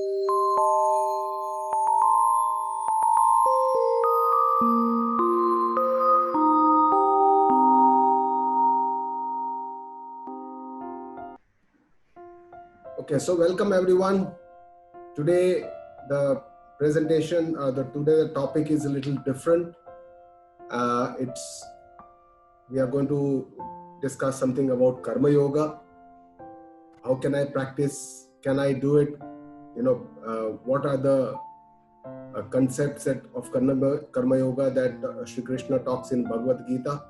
Okay, so welcome everyone. Today the presentation, today the topic is a little different. We are going to discuss something about Karma Yoga. How can I practice? Can I do it? What are the concepts of Karma Yoga that Shri Krishna talks in Bhagavad Gita?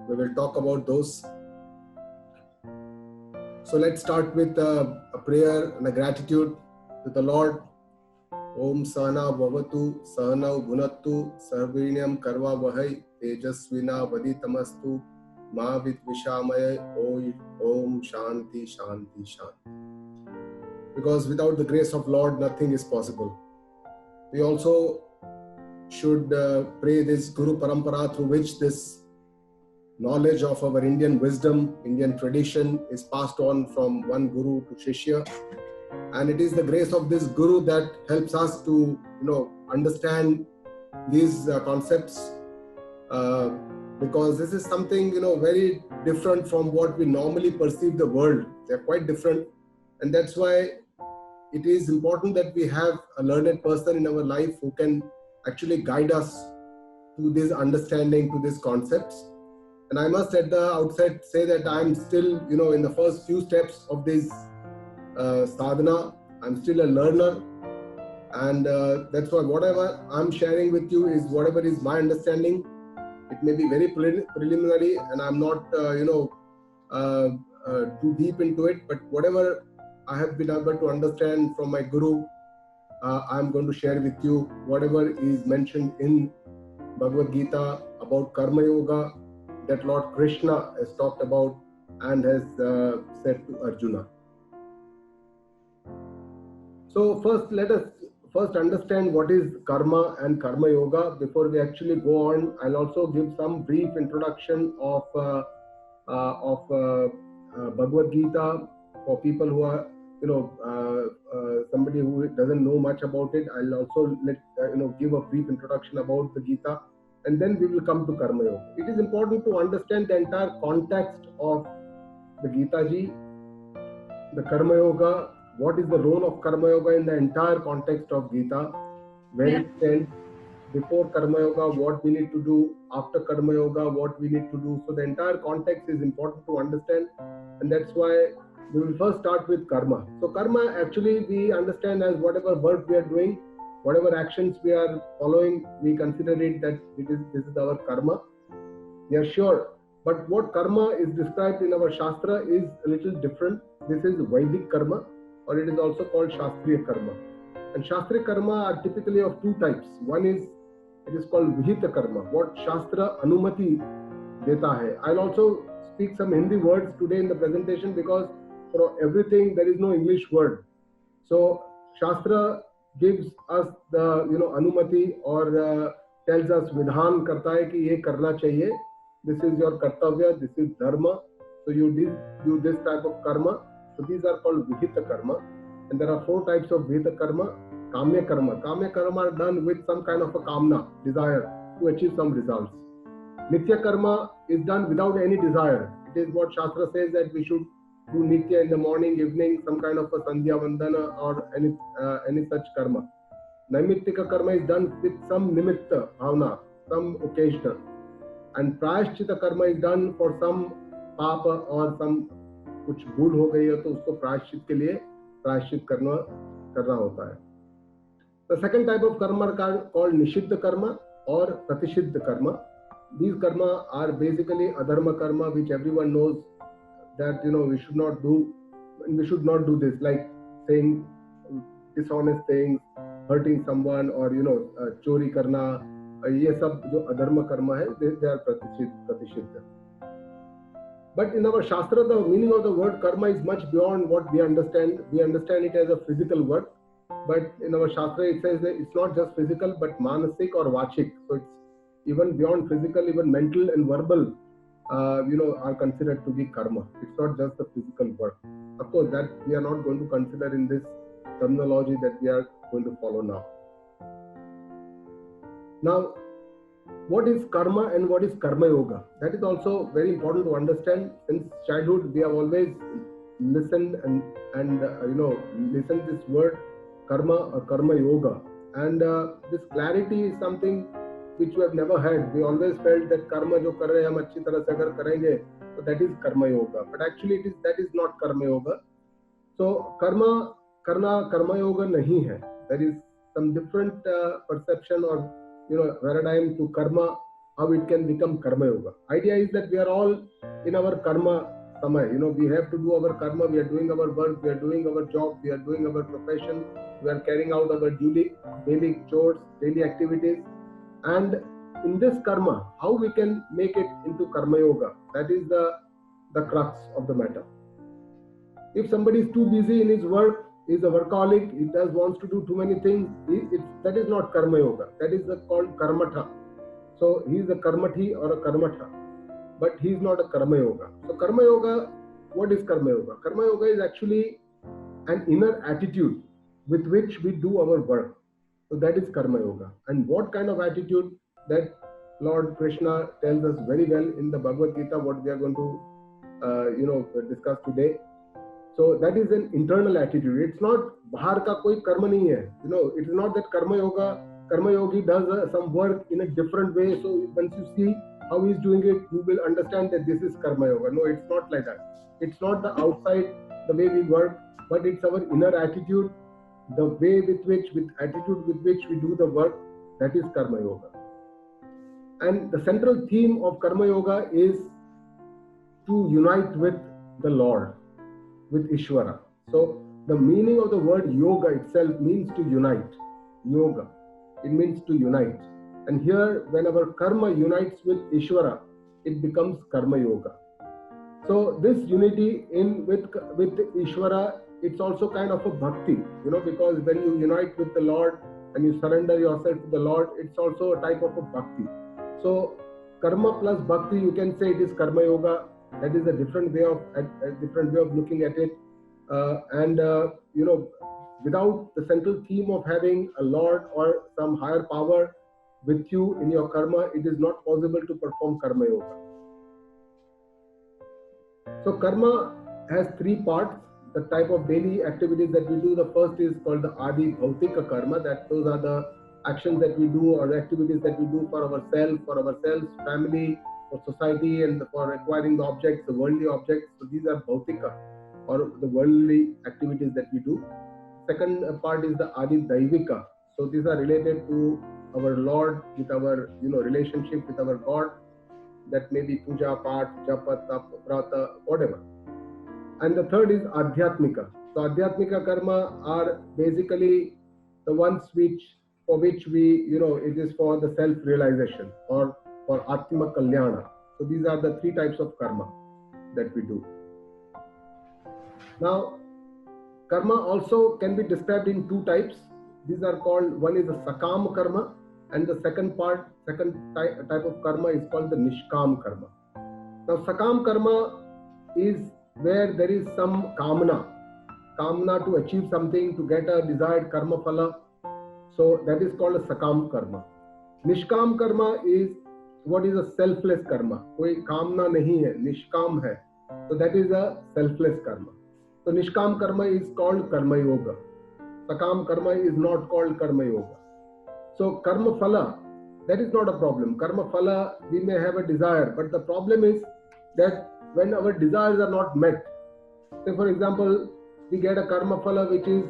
We will talk about those. So let's start with a prayer and a gratitude to the Lord. Om Sahana Bhavatu Sahana Bhunattu Sarvinyam Karva Vahai Tejasvina Vaditamastu Ma Vidvishamaya Om Shanti Shanti Shanti. Because without the grace of Lord, nothing is possible. We also should pray this Guru Parampara through which this knowledge of our Indian wisdom, Indian tradition is passed on from one Guru to Shishya. And it is the grace of this Guru that helps us to, understand these concepts because this is something, very different from what we normally perceive the world. They're quite different. And that's why it is important that we have a learned person in our life who can actually guide us to this understanding, to these concepts. And I must at the outset say that I'm still, in the first few steps of this sadhana. I'm still a learner. And that's why whatever I'm sharing with you is whatever is my understanding. It may be very preliminary and I'm not, too deep into it. But whatever I have been able to understand from my Guru, I'm going to share with you whatever is mentioned in Bhagavad Gita about Karma Yoga that Lord Krishna has talked about and has said to Arjuna. So first, let us understand what is karma and Karma Yoga. Before we actually go on, I'll also give some brief introduction of Bhagavad Gita for people who are, somebody who doesn't know much about it. I'll also give a brief introduction about the Gita. And then we will come to Karma Yoga. It is important to understand the entire context of the Gita Ji, the Karma Yoga, what is the role of Karma Yoga in the entire context of Gita, where it stands, before Karma Yoga, what we need to do, after Karma Yoga, what we need to do. So the entire context is important to understand, and that's why we will first start with Karma. So Karma actually we understand as whatever work we are doing, whatever actions we are following, we consider it that this is our karma. We are sure. But what karma is described in our Shastra is a little different. This is Vedic karma, or it is also called Shastriya karma. And Shastriya karma are typically of two types. One is, it is called Vihita karma, what Shastra Anumati deta hai. I'll also speak some Hindi words today in the presentation because for everything there is no English word. So Shastra gives us the anumati or tells us vidhan karta hai ki ye karna chahiye. This is your kartavya, this is dharma. So you do this type of karma. So these are called vihita karma. And there are four types of vihita karma. Kamya karma. Kamya karma are done with some kind of a kamna, desire to achieve some results. Nitya karma is done without any desire. It is what Shastra says that we should do nitya in the morning, evening, some kind of a sandhya vandana or any such karma. Naimittika karma is done with some nimitta bhavana, some occasional. And prayashchita karma is done for some papa or some कुछ भूल हो गई है तो उसको प्रायश्चित के लिए प्रायश्चित करना होता है. The second type of karma are called nishiddha karma or pratishiddha karma. These karma are basically adharma karma, which everyone knows that we should not do this, like saying dishonest things, hurting someone, or chori karna. ये सब जो अधर्म कर्म है, they are pratishiddha. But in our Shastra, the meaning of the word karma is much beyond what we understand. We understand it as a physical work. But in our Shastra, it says that it's not just physical, but manasik or vachik. So it's even beyond physical, even mental and verbal, are considered to be karma. It's not just the physical work. Of course, that we are not going to consider in this terminology that we are going to follow now. Now, what is karma and what is karma yoga? That is also very important to understand. Since childhood, we have always listened and listened this word karma or karma yoga, and this clarity is something which we have never had. We always felt that karma jo kar rahe hum अच्छी तरह से अगर करेंगे, so that is karma yoga. But actually, that is not karma yoga. So karma karna karma yoga nahi hai. There is some different perception or paradigm to karma, how it can become karma yoga. Idea is that we are all in our karma samay. We have to do our karma. We are doing our work. We are doing our job. We are doing our profession. We are carrying out our daily chores, daily activities. And in this karma, how we can make it into karma yoga? That is the crux of the matter. If somebody is too busy in his work, is a workaholic, he wants to do too many things, that is not karma yoga. That is called karmatha. So he is a karmathi or a karmatha, but he is not a karma yoga. So karma yoga, what is karma yoga? Karma yoga is actually an inner attitude with which we do our work. So that is karma yoga. And what kind of attitude? That Lord Krishna tells us very well in the Bhagavad Gita, what we are going to discuss today. So that is an internal attitude. It's not bahar ka koi karma nahi hai. It is not that karma yogi does some work in a different way. So once you see how he is doing it, you will understand that this is karma yoga. No, it's not like that. It's not the outside, the way we work, but it's our inner attitude, the way with which we do the work. That is karma yoga. And the central theme of karma yoga is to unite with the Lord, with Ishvara. So the meaning of the word yoga itself means to unite. Yoga, it means to unite. And here, when our karma unites with Ishvara, it becomes karma yoga. So this unity with Ishvara, it's also kind of a bhakti, because when you unite with the Lord and you surrender yourself to the Lord, it's also a type of a bhakti. So karma plus bhakti, you can say it is karma yoga. That is a different way of looking at it, without the central theme of having a Lord or some higher power with you in your karma, it is not possible to perform karma yoga. So karma has three parts. The type of daily activities that we do. The first is called the Adi Bhautika karma. Those are the actions that we do or the activities that we do for ourselves, family, for society, and for acquiring the objects, the worldly objects. So these are bhautika, or the worldly activities that we do. Second part is the Adi Daivika. So these are related to our Lord, with our relationship with our God. That may be puja, path, japa, tap, prata, whatever. And the third is Adhyatmika. So Adhyatmika karma are basically the ones for which we, it is for the self-realization or for Atma Kalyana. So these are the three types of karma that we do. Now, karma also can be described in two types. These are called, one is the Sakam karma, and the second type of karma is called the Nishkam karma. Now, Sakam karma is where there is some kamna to achieve something, to get a desired karma phala. So that is called a Sakam karma. Nishkam karma is what is a selfless karma. Koi kamna nahi hai, nishkam hai. So that is a selfless karma. So Nishkam karma is called karma yoga. Sakam karma is not called karma yoga. So karma phala, that is not a problem. Karma phala, we may have a desire, but the problem is that when our desires are not met, say for example, we get a karma phala which is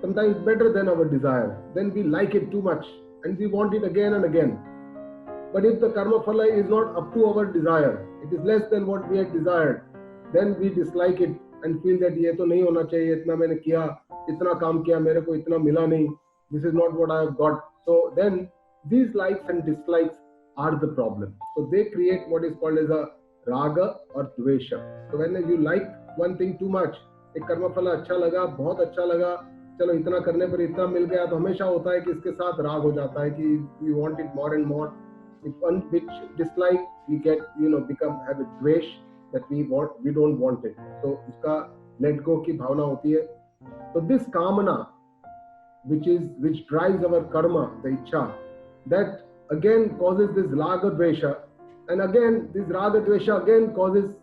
sometimes better than our desire, then we like it too much and we want it again and again. But if the karma phala is not up to our desire, it is less than what we had desired, then we dislike it and feel that ye to nahi hona chahiye, itna maine kiya, itna kaam kiya, mere ko itna mila nahi, this is not what I have got. So then these likes and dislikes are the problem. So they create what is called as a raga or dvesha. So when you like one thing too much, एक कर्म फल अच्छा लगा, बहुत अच्छा लगा, चलो इतना करने पर इतना मिल गया, तो हमेशा होता है कि इसके साथ राग हो जाता है कि we want it more and more. If one which dislike, we get have a dvesh that we don't want it. So उसका let go की भावना होती है. So this kamana, which drives our karma, the ichha, that again causes this raga dvesha, and again this raga dvesha again causes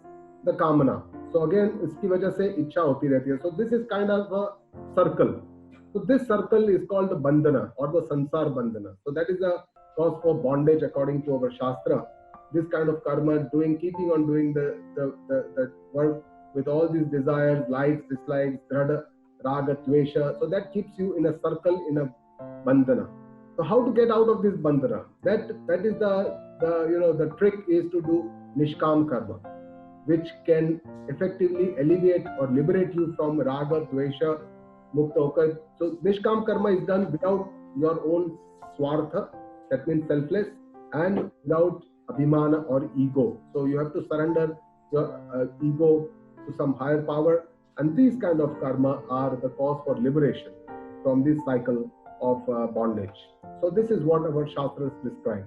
the kamana. So again iski wajah se ichha hoti rehti hai. So this is kind of a circle. So this circle is called the bandhana or the sansar bandhana. So that is a cause for bondage according to our shastra. This kind of karma, keeping on doing the work with all these desires, likes, dislikes, dhrada, raga, dvesha. So that keeps you in a circle, in a bandhana. So how to get out of this bandhana? That is the trick is to do nishkam karma, which can effectively alleviate or liberate you from raga, dvesha, mukta hokar. So nishkam karma is done without your own swartha, that means selfless, and without abhimana or ego. So you have to surrender your ego to some higher power, and these kind of karma are the cause for liberation from this cycle of bondage. So this is what our shastras describe.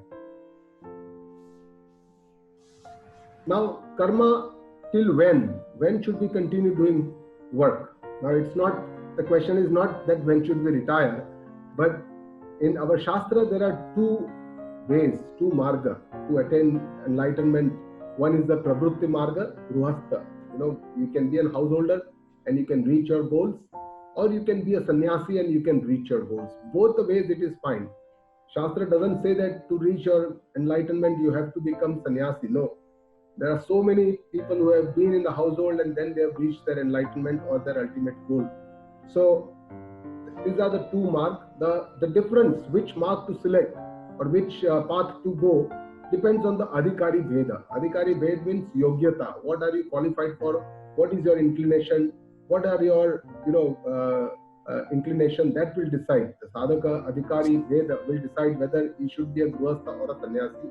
Now karma, till when? When should we continue doing work? Now it's not, the question is not that when should we retire, but in our shastra there are two ways, two marga to attain enlightenment. One is the pravrutti marga, gruhastha. You can be a householder and you can reach your goals, or you can be a sannyasi and you can reach your goals. Both the ways it is fine. Shastra doesn't say that to reach your enlightenment you have to become sannyasi. No. There are so many people who have been in the household and then they have reached their enlightenment or their ultimate goal. So these are the two marks. The difference, which mark to select or which path to go, depends on the adhikari bheda. Adhikari bhed means yogyata. What are you qualified for? What is your inclination? What are your inclination? That will decide. The sadhaka adhikari bheda will decide whether he should be a grihastha or a sannyasi.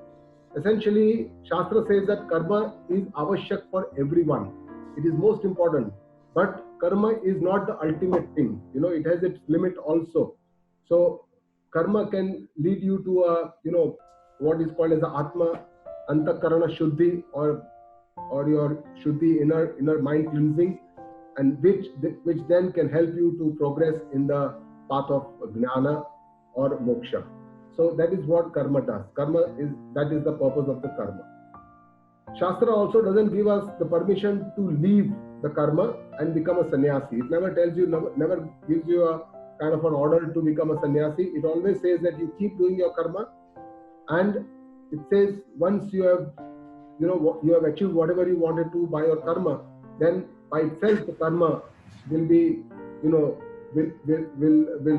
Essentially, Shastra says that karma is avashyak for everyone. It is most important. But karma is not the ultimate thing. It has its limit also. So karma can lead you to a, what is called as the Atma Antakarana Shuddhi, or your Shuddhi, inner mind cleansing, and which then can help you to progress in the path of Jnana or Moksha. So that is what karma does. That is the purpose of the karma. Shastra also doesn't give us the permission to leave the karma and become a sannyasi. It never tells you, never gives you a kind of an order to become a sannyasi. It always says that you keep doing your karma, and it says once you have achieved whatever you wanted to by your karma, then by itself the karma will be, will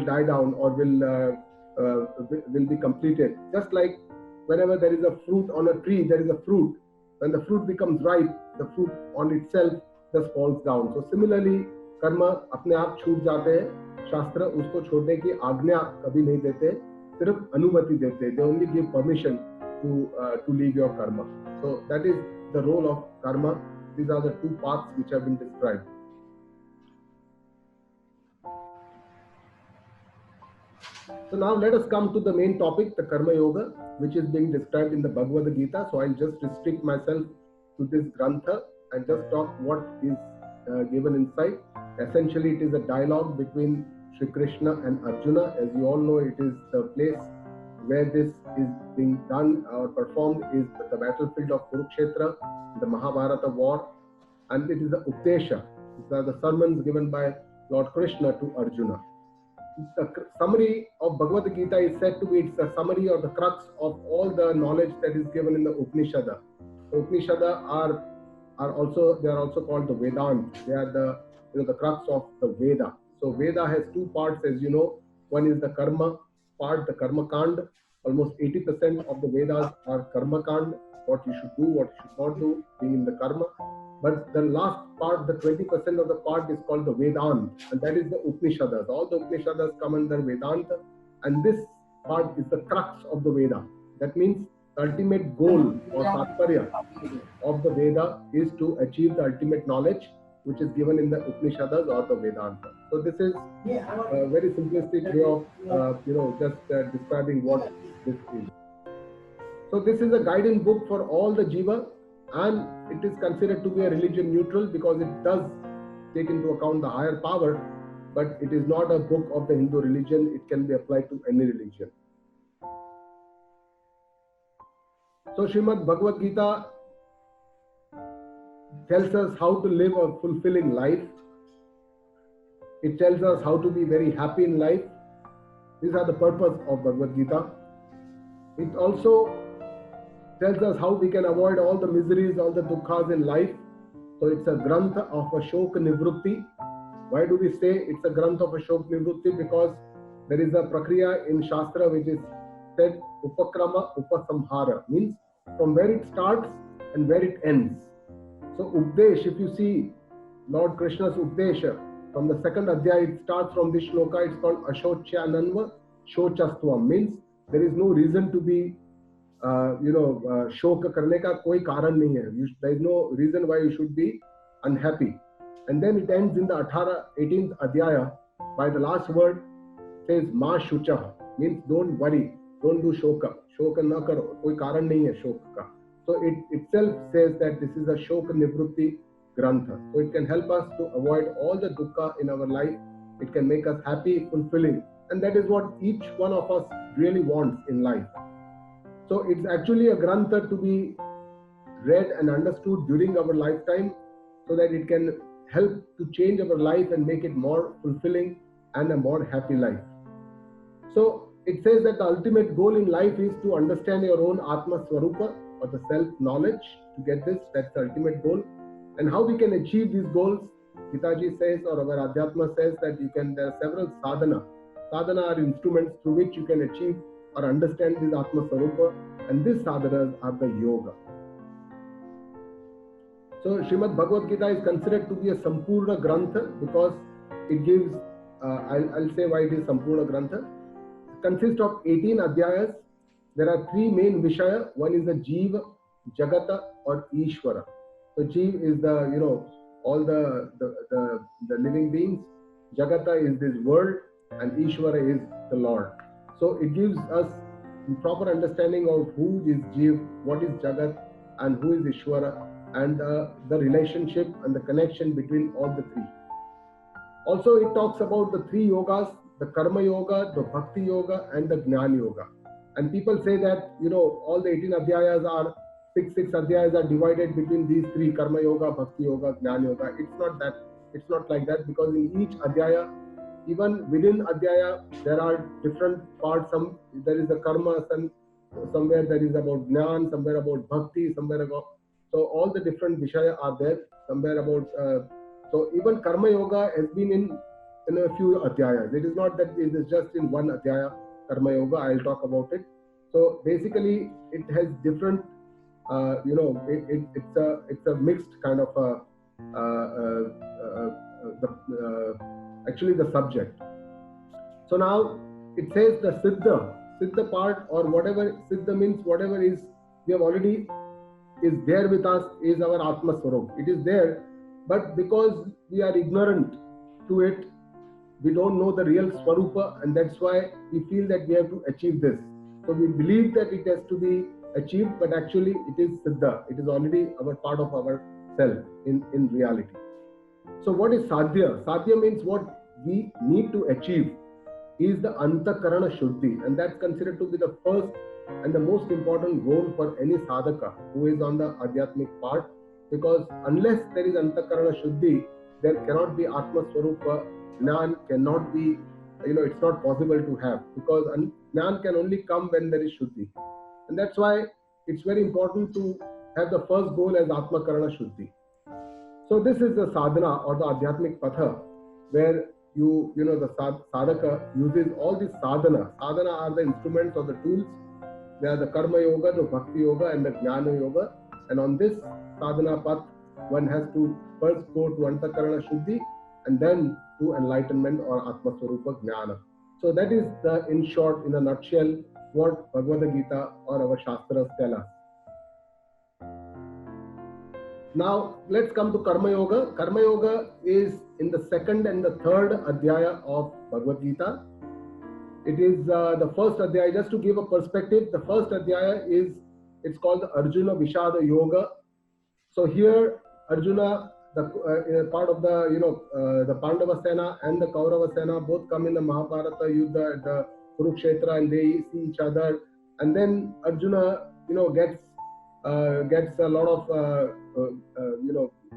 die down or will be completed. Just like whenever there is a fruit on a tree, there is a fruit. When the fruit becomes ripe, the fruit on itself just falls down. So similarly, karma अपने आप छूट जाते हैं. शास्त्र उसको छोड़ने की आज्ञा कभी नहीं देते, सिर्फ अनुमति देते. They only give permission to leave your karma. So that is the role of karma. These are the two paths which have been described. So now let us come to the main topic, the Karma Yoga, which is being described in the Bhagavad Gita. So I'll just restrict myself to this Grantha and just talk what is given inside. Essentially, it is a dialogue between Sri Krishna and Arjuna. As you all know, it is the place where this is being done or performed is the battlefield of Kurukshetra, the Mahabharata war, and it is the Updesha. These are the sermons given by Lord Krishna to Arjuna. The summary of Bhagavad Gita is said to be it's a summary or the crux of all the knowledge that is given in the Upanishada. The Upanishada are also called the Vedanta. They are the crux of the Veda. So Veda has two parts, as you know. One is the karma part, the karma kand. Almost 80% of the Vedas are karma kand, what you should do, what you should not do, being in the karma. But the last part, the 20% of the part is called the Vedanta, and that is the Upanishadas. All the Upanishadas come under Vedanta, and this part is the crux of the Veda. That means the ultimate goal or tattparya of the Veda is to achieve the ultimate knowledge, which is given in the Upanishadas or the Vedanta. So this is a very simplistic way of just describing what this is. So this is a guidance book for all the jiva, and it is considered to be a religion neutral because it does take into account the higher power. but it is not a book of the Hindu religion. It can be applied to any religion. So Srimad Bhagavad Gita tells us how to live a fulfilling life. It tells us how to be very happy in life. These are the purpose of Bhagavad Gita. It also tells us how we can avoid all the miseries, all the dukkhas in life. So it's a grantha of Ashok Nivrutti. Why do we say it's a grantha of Ashok Nivrutti? Because there is a prakriya in Shastra which is said Upakrama Upasamhara, means from where it starts and where it ends. So Updesh, if you see Lord Krishna's Updesha, from the second adhyaya, it starts from this shloka. It's called Ashochananva Shochastvam, means there is no reason to be शोक करने का कोई कारण नहीं है. There is no reason why you should be unhappy. And then it ends in the 18th adhyaya by the last word says Ma Shucha, means don't worry, don't do shoka. Shoka na karo, koi karan nahi hai shok ka. So it itself says that this is a Shoka Nivrutti Grantha. So it can help us to avoid all the dukkha in our life. It can make us happy, fulfilling. And that is what each one of us really wants in life. So it's actually a grantha to be read and understood during our lifetime so that it can help to change our life and make it more fulfilling and a more happy life. So it says that the ultimate goal in life is to understand your own Atma Swarupa, or the self-knowledge. To get this, that's the ultimate goal. And how we can achieve these goals, Gitaji says, or our Adhyatma says that there are several sadhana. Sadhana are instruments through which you can achieve or understand this Atma Swarupa, and these sadhanas are the yoga. So Srimad Bhagavad Gita is considered to be a Sampurna Grantha because it gives, I'll say why it is Sampurna Grantha. It consists of 18 adhyayas. There are three main Vishaya. One is the Jiva, Jagata or Ishvara. So Jiva is all the living beings. Jagata is this world and Ishvara is the Lord. So it gives us proper understanding of who is Jiva, what is Jagat, and who is Ishvara, and the relationship and the connection between all the three. Also, it talks about the three yogas, the Karma Yoga, the Bhakti Yoga, and the Jnana Yoga. And people say that, all the 18 adhyayas are, six adhyayas are divided between these three, Karma Yoga, Bhakti Yoga, Jnana Yoga. It's not like that, because in each adhyaya, even within adhyaya, there are different parts. There is a karma, somewhere there is about jnana, somewhere about bhakti, somewhere about. So all the different vishaya are there. Somewhere about. So even karma yoga has been in a few adhyayas. It is not that it is just in one adhyaya, karma yoga. I'll talk about it. So basically, it has different. It's a mixed kind of actually the subject. So now it says the Siddha part, or whatever. Siddha means whatever is we have already is there with us is our Atma Swarup. It is there, but because we are ignorant to it, we don't know the real Swarupa, and that's why we feel that we have to achieve this. So we believe that it has to be achieved, but actually it is Siddha. It is already our part of our self in reality. So what is Sadhya? Sadhya means what we need to achieve is the Antakarana Shuddhi, and that's considered to be the first and the most important goal for any sadhaka who is on the Adhyatmic part, because unless there is Antakarana Shuddhi, there cannot be Atma Swarupa. Jnana cannot be, it's not possible to have, because Jnana can only come when there is Shuddhi. And that's why it's very important to have the first goal as Atma Karana Shuddhi. So this is the sadhana or the Adhyatmic patha, where the sadhaka uses all these sadhana. Sadhana are the instruments or the tools. They are the Karma Yoga, the Bhakti Yoga, and the Jnana Yoga. And on this sadhana path, one has to first go to Antakarana Shuddhi and then to enlightenment or Atma Swarupa Jnana. So that is in short, in a nutshell, what Bhagavad Gita or our Shastras tell us. Now, let's come to Karma Yoga. Karma Yoga is in the second and the third adhyaya of Bhagavad Gita. It is the first adhyaya. Just to give a perspective, the first adhyaya it's called the Arjuna Vishada Yoga. So here, Arjuna, part of the Pandava Sena and the Kaurava Sena both come in the Mahabharata Yuddha at the Kurukshetra, and they see each other. And then Arjuna, gets a lot of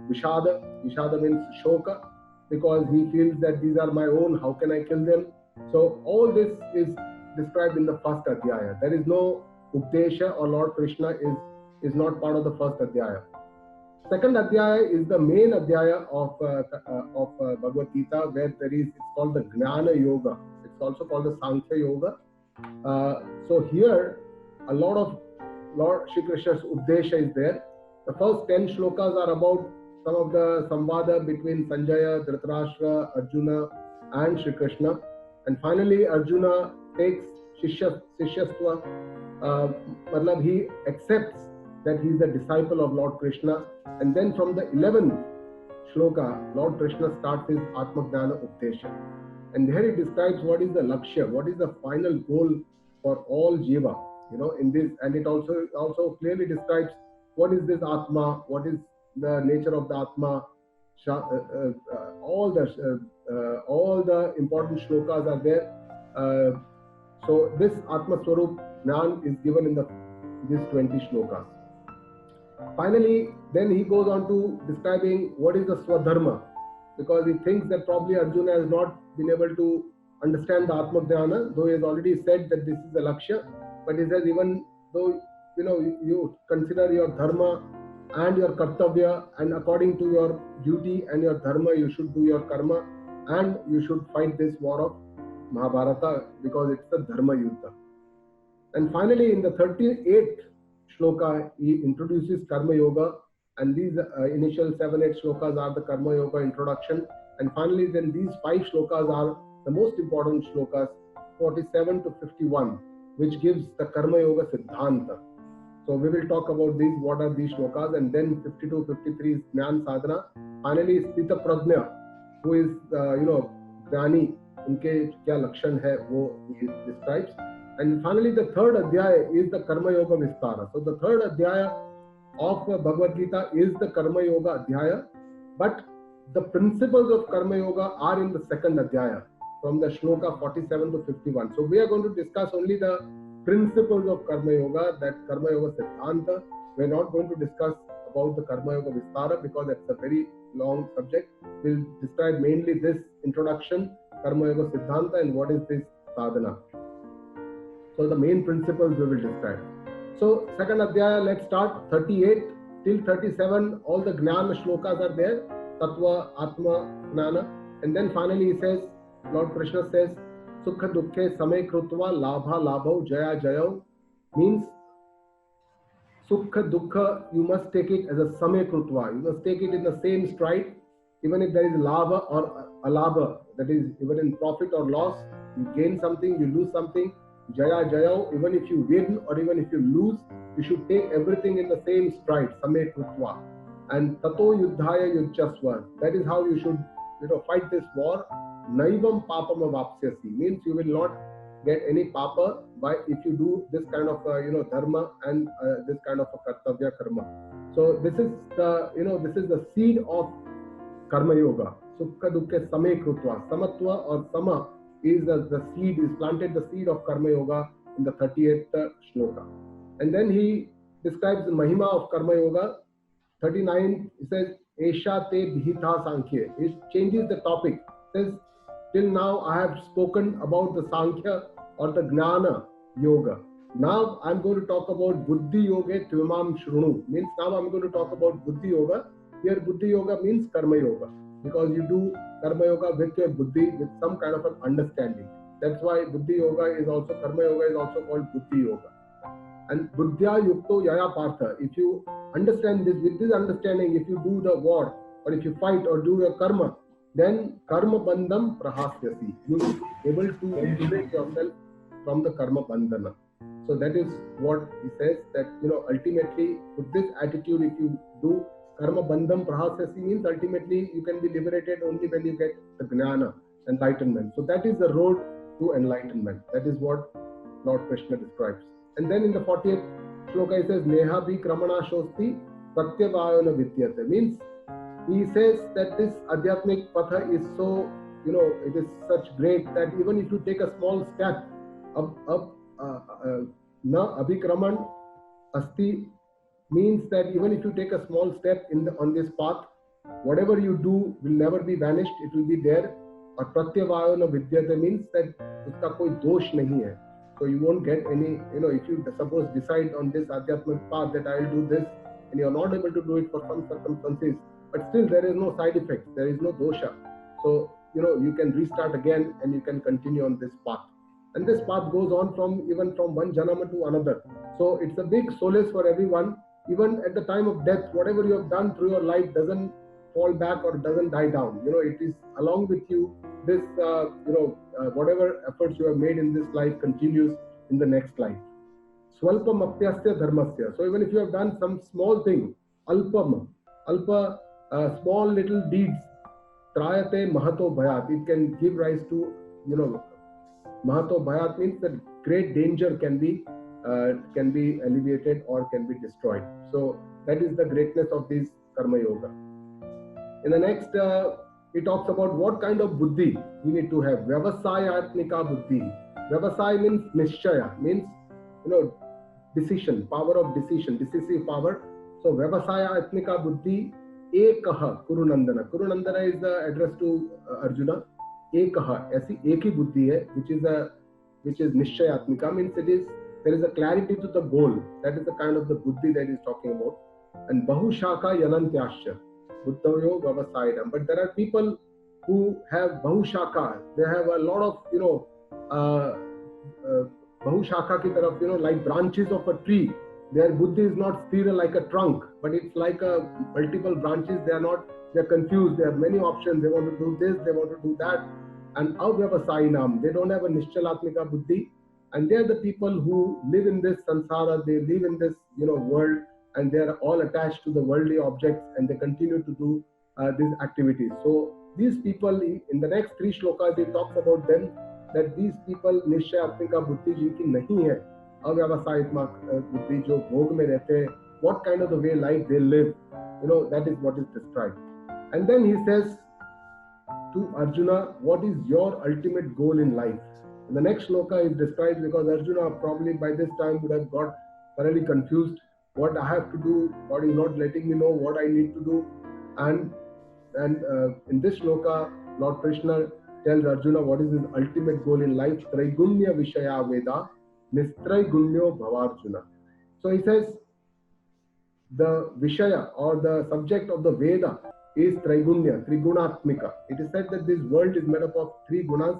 Vishada. Vishada means Shoka, because he feels that these are my own. How can I kill them? So all this is described in the first Adhyaya. There is no Updesha, or Lord Krishna is not part of the first Adhyaya. Second Adhyaya is the main Adhyaya of Bhagavad Gita, where it's called the Gnana Yoga. It's also called the Sankhya Yoga. So here, a lot of Lord Shri Krishna's Updesha is there. The first 10 shlokas are about some of the Samvada between Sanjaya, Dhritarashtra, Arjuna and Shri Krishna. And finally, Arjuna takes Shishyatva. He accepts that he is the disciple of Lord Krishna. And then from the 11th shloka, Lord Krishna starts his Atmagnana Updesha. And there he describes what is the Lakshya, what is the final goal for all Jiva, in this. And it also clearly describes what is this Atma, what is the nature of the Atma. All the important shlokas are there. So this Atma Swarup Jnana is given in these 20 shlokas. Finally, then he goes on to describing what is the Swadharma, because he thinks that probably Arjuna has not been able to understand the Atma Jnana, though he has already said that this is the Lakshya. But he says, even though you consider your Dharma and your Kartavya, and according to your duty and your Dharma, you should do your Karma, and you should fight this war of Mahabharata, because it's the Dharma Yuddha. And finally, in the 38th shloka, he introduces Karma Yoga, and these initial 7-8 shlokas are the Karma Yoga introduction. And finally, then these 5 shlokas are the most important shlokas, 47 to 51, which gives the Karma Yoga Siddhanta. So we will talk about these, what are these shlokas, and then 52, 53 is Jnana Sadhana. Finally, Sthita Prajna, who is, Jnani, unke kya lakshan hai, wo he describes. And finally, the third Adhyaya is the Karma Yoga Vistara. So the third Adhyaya of Bhagavad Gita is the Karma Yoga Adhyaya, but the principles of Karma Yoga are in the second Adhyaya, from the shloka 47 to 51. So we are going to discuss only the principles of Karma Yoga, that Karma Yoga Siddhanta. We are not going to discuss about the Karma Yoga Vistara, because that's a very long subject. We'll describe mainly this introduction, Karma Yoga Siddhanta, and what is this sadhana. So the main principles we will describe. So second Adhyaya, let's start 38 till 37. All the Gnana shlokas are there, Tattva, Atma, Gnana. And then finally he says, Lord Krishna says, Sukha Dukkhe Same Krutva Labha Labhau Jaya Jayau, means Sukha Dukkha, you must take it as a Same Krutva. You must take it in the same stride, even if there is Labha or Alabha, that is, even in profit or loss, you gain something, you lose something. Jaya Jayau, even if you win or even if you lose, you should take everything in the same stride, Same Krutva. And Tato Yuddhaya Yujjasva, that is how you should fight this war. Naivam Papam Avapsyasi, means you will not get any papa by if you do this kind of dharma and this kind of a kartavya karma. So this is the seed of Karma Yoga. Sukha Dukkhe Same Krutva. Samatva or Sama is the seed, is planted the seed of Karma Yoga in the 38th shloka. And then he describes the Mahima of Karma Yoga. 39, he says, Esha te bhita sankhya. He changes the topic. He says, till now I have spoken about the Sankhya or the Gnana Yoga. Now I'm going to talk about Buddhi Yoga Tvimam Shrunu. Means now I'm going to talk about Buddhi Yoga. Here Buddhi Yoga means Karma Yoga, because you do Karma Yoga with your Buddhi, with some kind of an understanding. That's why Buddhi Yoga is also, Karma Yoga is also called Buddhi Yoga. And Buddhya Yukto Yaya Partha. If you understand this, with this understanding, if you do the war, or if you fight or do your karma, then karma bandham prahasyasi. You will be able to liberate yourself from the karma bandhana. So that is what he says, that ultimately with this attitude, if you do karma bandham prahasyasi, means ultimately you can be liberated only when you get the gnana, enlightenment. So that is the road to enlightenment. That is what Lord Krishna describes. And then in the 40th shloka he says, Neha bhi kramana shosti pratyavayana vidyate, means he says that this Adhyatmic Patha is so, it is such great that even if you take a small step up, na abhikraman asti means that even if you take a small step on this path, whatever you do will never be vanished, it will be there. Or pratyavayo na vidyate means that uska koi dosh nahi hai. So you won't get any, if you suppose decide on this Adhyatmic path that I will do this, and you are not able to do it for some circumstances, but still there is no side effect, there is no dosha. So, you can restart again and you can continue on this path. And this path goes on even from one janama to another. So it's a big solace for everyone. Even at the time of death, whatever you have done through your life doesn't fall back or doesn't die down. It is along with you. This, whatever efforts you have made in this life continues in the next life. Swalpam apyasya dharmasya. So even if you have done some small thing, alpa, small little deeds, trayate mahato bhayat. It can give rise to, mahato bhayat means that great danger can be alleviated or can be destroyed. So that is the greatness of this karma yoga. In the next, he talks about what kind of buddhi we need to have. Vyavasayatmika buddhi. Vyavasaya means nishchaya, means decision, power of decision, decisive power. So Vyavasayatmika buddhi ekaha kurunandana. Kurunandana is the address to Arjuna. Ekaha, aisi ek hi buddhi hai, which is nishchayatmika, means there is a clarity to the goal. That is the kind of the buddhi that he's talking about. And bahushaka yanantyasya. Buddhayo Vyavasayam. But there are people who have Bahushaka. They have a lot of, Bahushaka ki taraf, like branches of a tree. Their buddhi is not sthira like a trunk, but it's like multiple branches. They are confused. They have many options. They want to do this, they want to do that. And avyavasayinam, they don't have a nishchalatmika buddhi. And they are the people who live in this sansara, they live in this, world, and they are all attached to the worldly objects, and they continue to do these activities. So these people, in the next 3 shlokas, he talks about them, that these people nishchayatmika buddhi jinki nahi hai, avyavasayitmika buddhi jo bhog mein rehte, what kind of the way life they live, that is what is described. And then he says to Arjuna, what is your ultimate goal in life? And the next shloka is described because Arjuna probably by this time would have got thoroughly confused. What I have to do, God is not letting me know what I need to do. And in this shloka, Lord Krishna tells Arjuna what is his ultimate goal in life. Traigunya Vishaya Veda, Nistraigunyo Bhavarjuna. So he says, the Vishaya or the subject of the Veda is Traigunya, Trigunatmika. It is said that this world is made up of 3 gunas,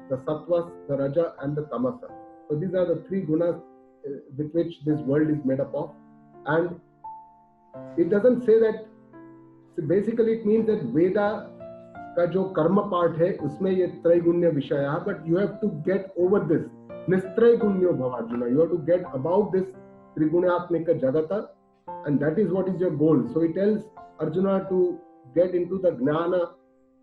the Sattvas, the Raja and the Tamasa. So these are the 3 gunas with which this world is made up of. And it doesn't say that, so basically it means that Veda ka jo karma part hai, usme ye Traigunya Vishaya, but you have to get over this. Nistraigunyo Bhavarjuna. You have to get above this Trigunatmika Jagata, and that is what is your goal. So he tells Arjuna to get into the Gnana,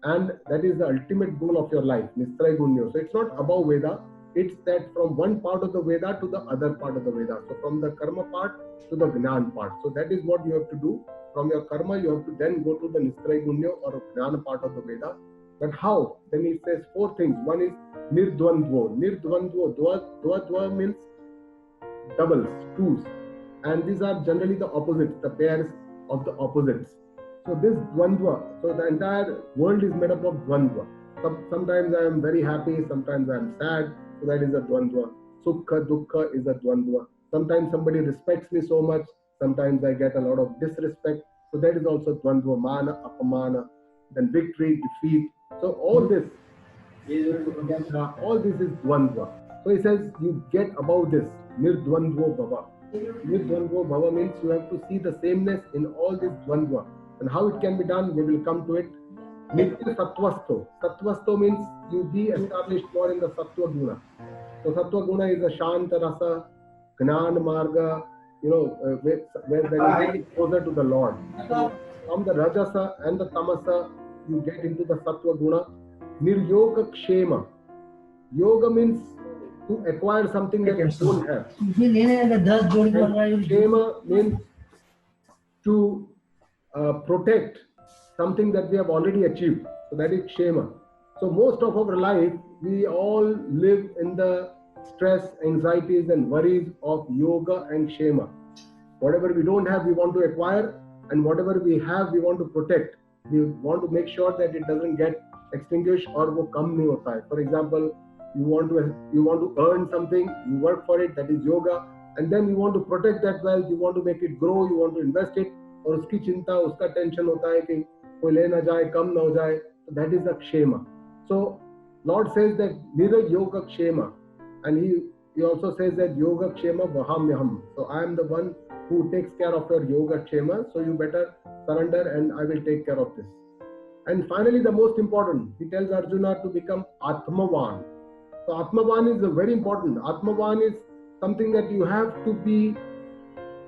and that is the ultimate goal of your life, Nistraigunyo. So it's not above Veda, it's that from one part of the Veda to the other part of the Veda. So from the karma part to the Gnan part. So that is what you have to do. From your karma, you have to then go to the Nistraigunyo or Gnan part of the Veda. But how? Then he says 4 things. One is Nirdvandvo. Nirdvandvo. Dva means doubles, 2s. And these are generally the opposites, the pairs of the opposites. So this Dvandva, so the entire world is made up of Dvandva. Sometimes I am very happy, sometimes I am sad, so that is a Dvandva. Sukha, Dukkha is a Dvandva. Sometimes somebody respects me so much, sometimes I get a lot of disrespect, so that is also Dvandva, Mana, Apamana, then victory, defeat. So all this is Dvandva. So he says, you get above this, Nirdvandvo Bhava. Nirdvandvo Bhava means you have to see the sameness in all this Dvandva. And how it can be done, we will come to it. Nitya Sattvasto. Sattvasto means you be established more in the Sattva Guna. So Sattva Guna is a Shanta Rasa, Gnan Marga, where there is closer to the Lord. So from the Rajasa and the Tamasa, you get into the Sattva Guna. Niryoga Kshema. Yoga means to acquire something that you don't have. Kshema means to protect something that we have already achieved. So that is kshema. So most of our life, we all live in the stress, anxieties and worries of yoga and kshema. Whatever we don't have, we want to acquire, and whatever we have, we want to protect. We want to make sure that it doesn't get extinguished or वो कम नहीं होता है. For example, you want to earn something, you work for it, that is yoga, and then you want to protect that wealth, you want to make it grow, you want to invest it, और उसकी चिंता, उसका tension होता है कि कोई ले ना जाए, कम ना हो जाए. That is the kshema. So Lord says that Nira Yoga Kshema, and he also says that Yoga Kshema Vahamyaham. So I am the one who takes care of your Yoga Kshema, so you better surrender and I will take care of this. And finally, the most important, he tells Arjuna to become Atmavan. So Atmavan is very important. Atmavan is something that you have to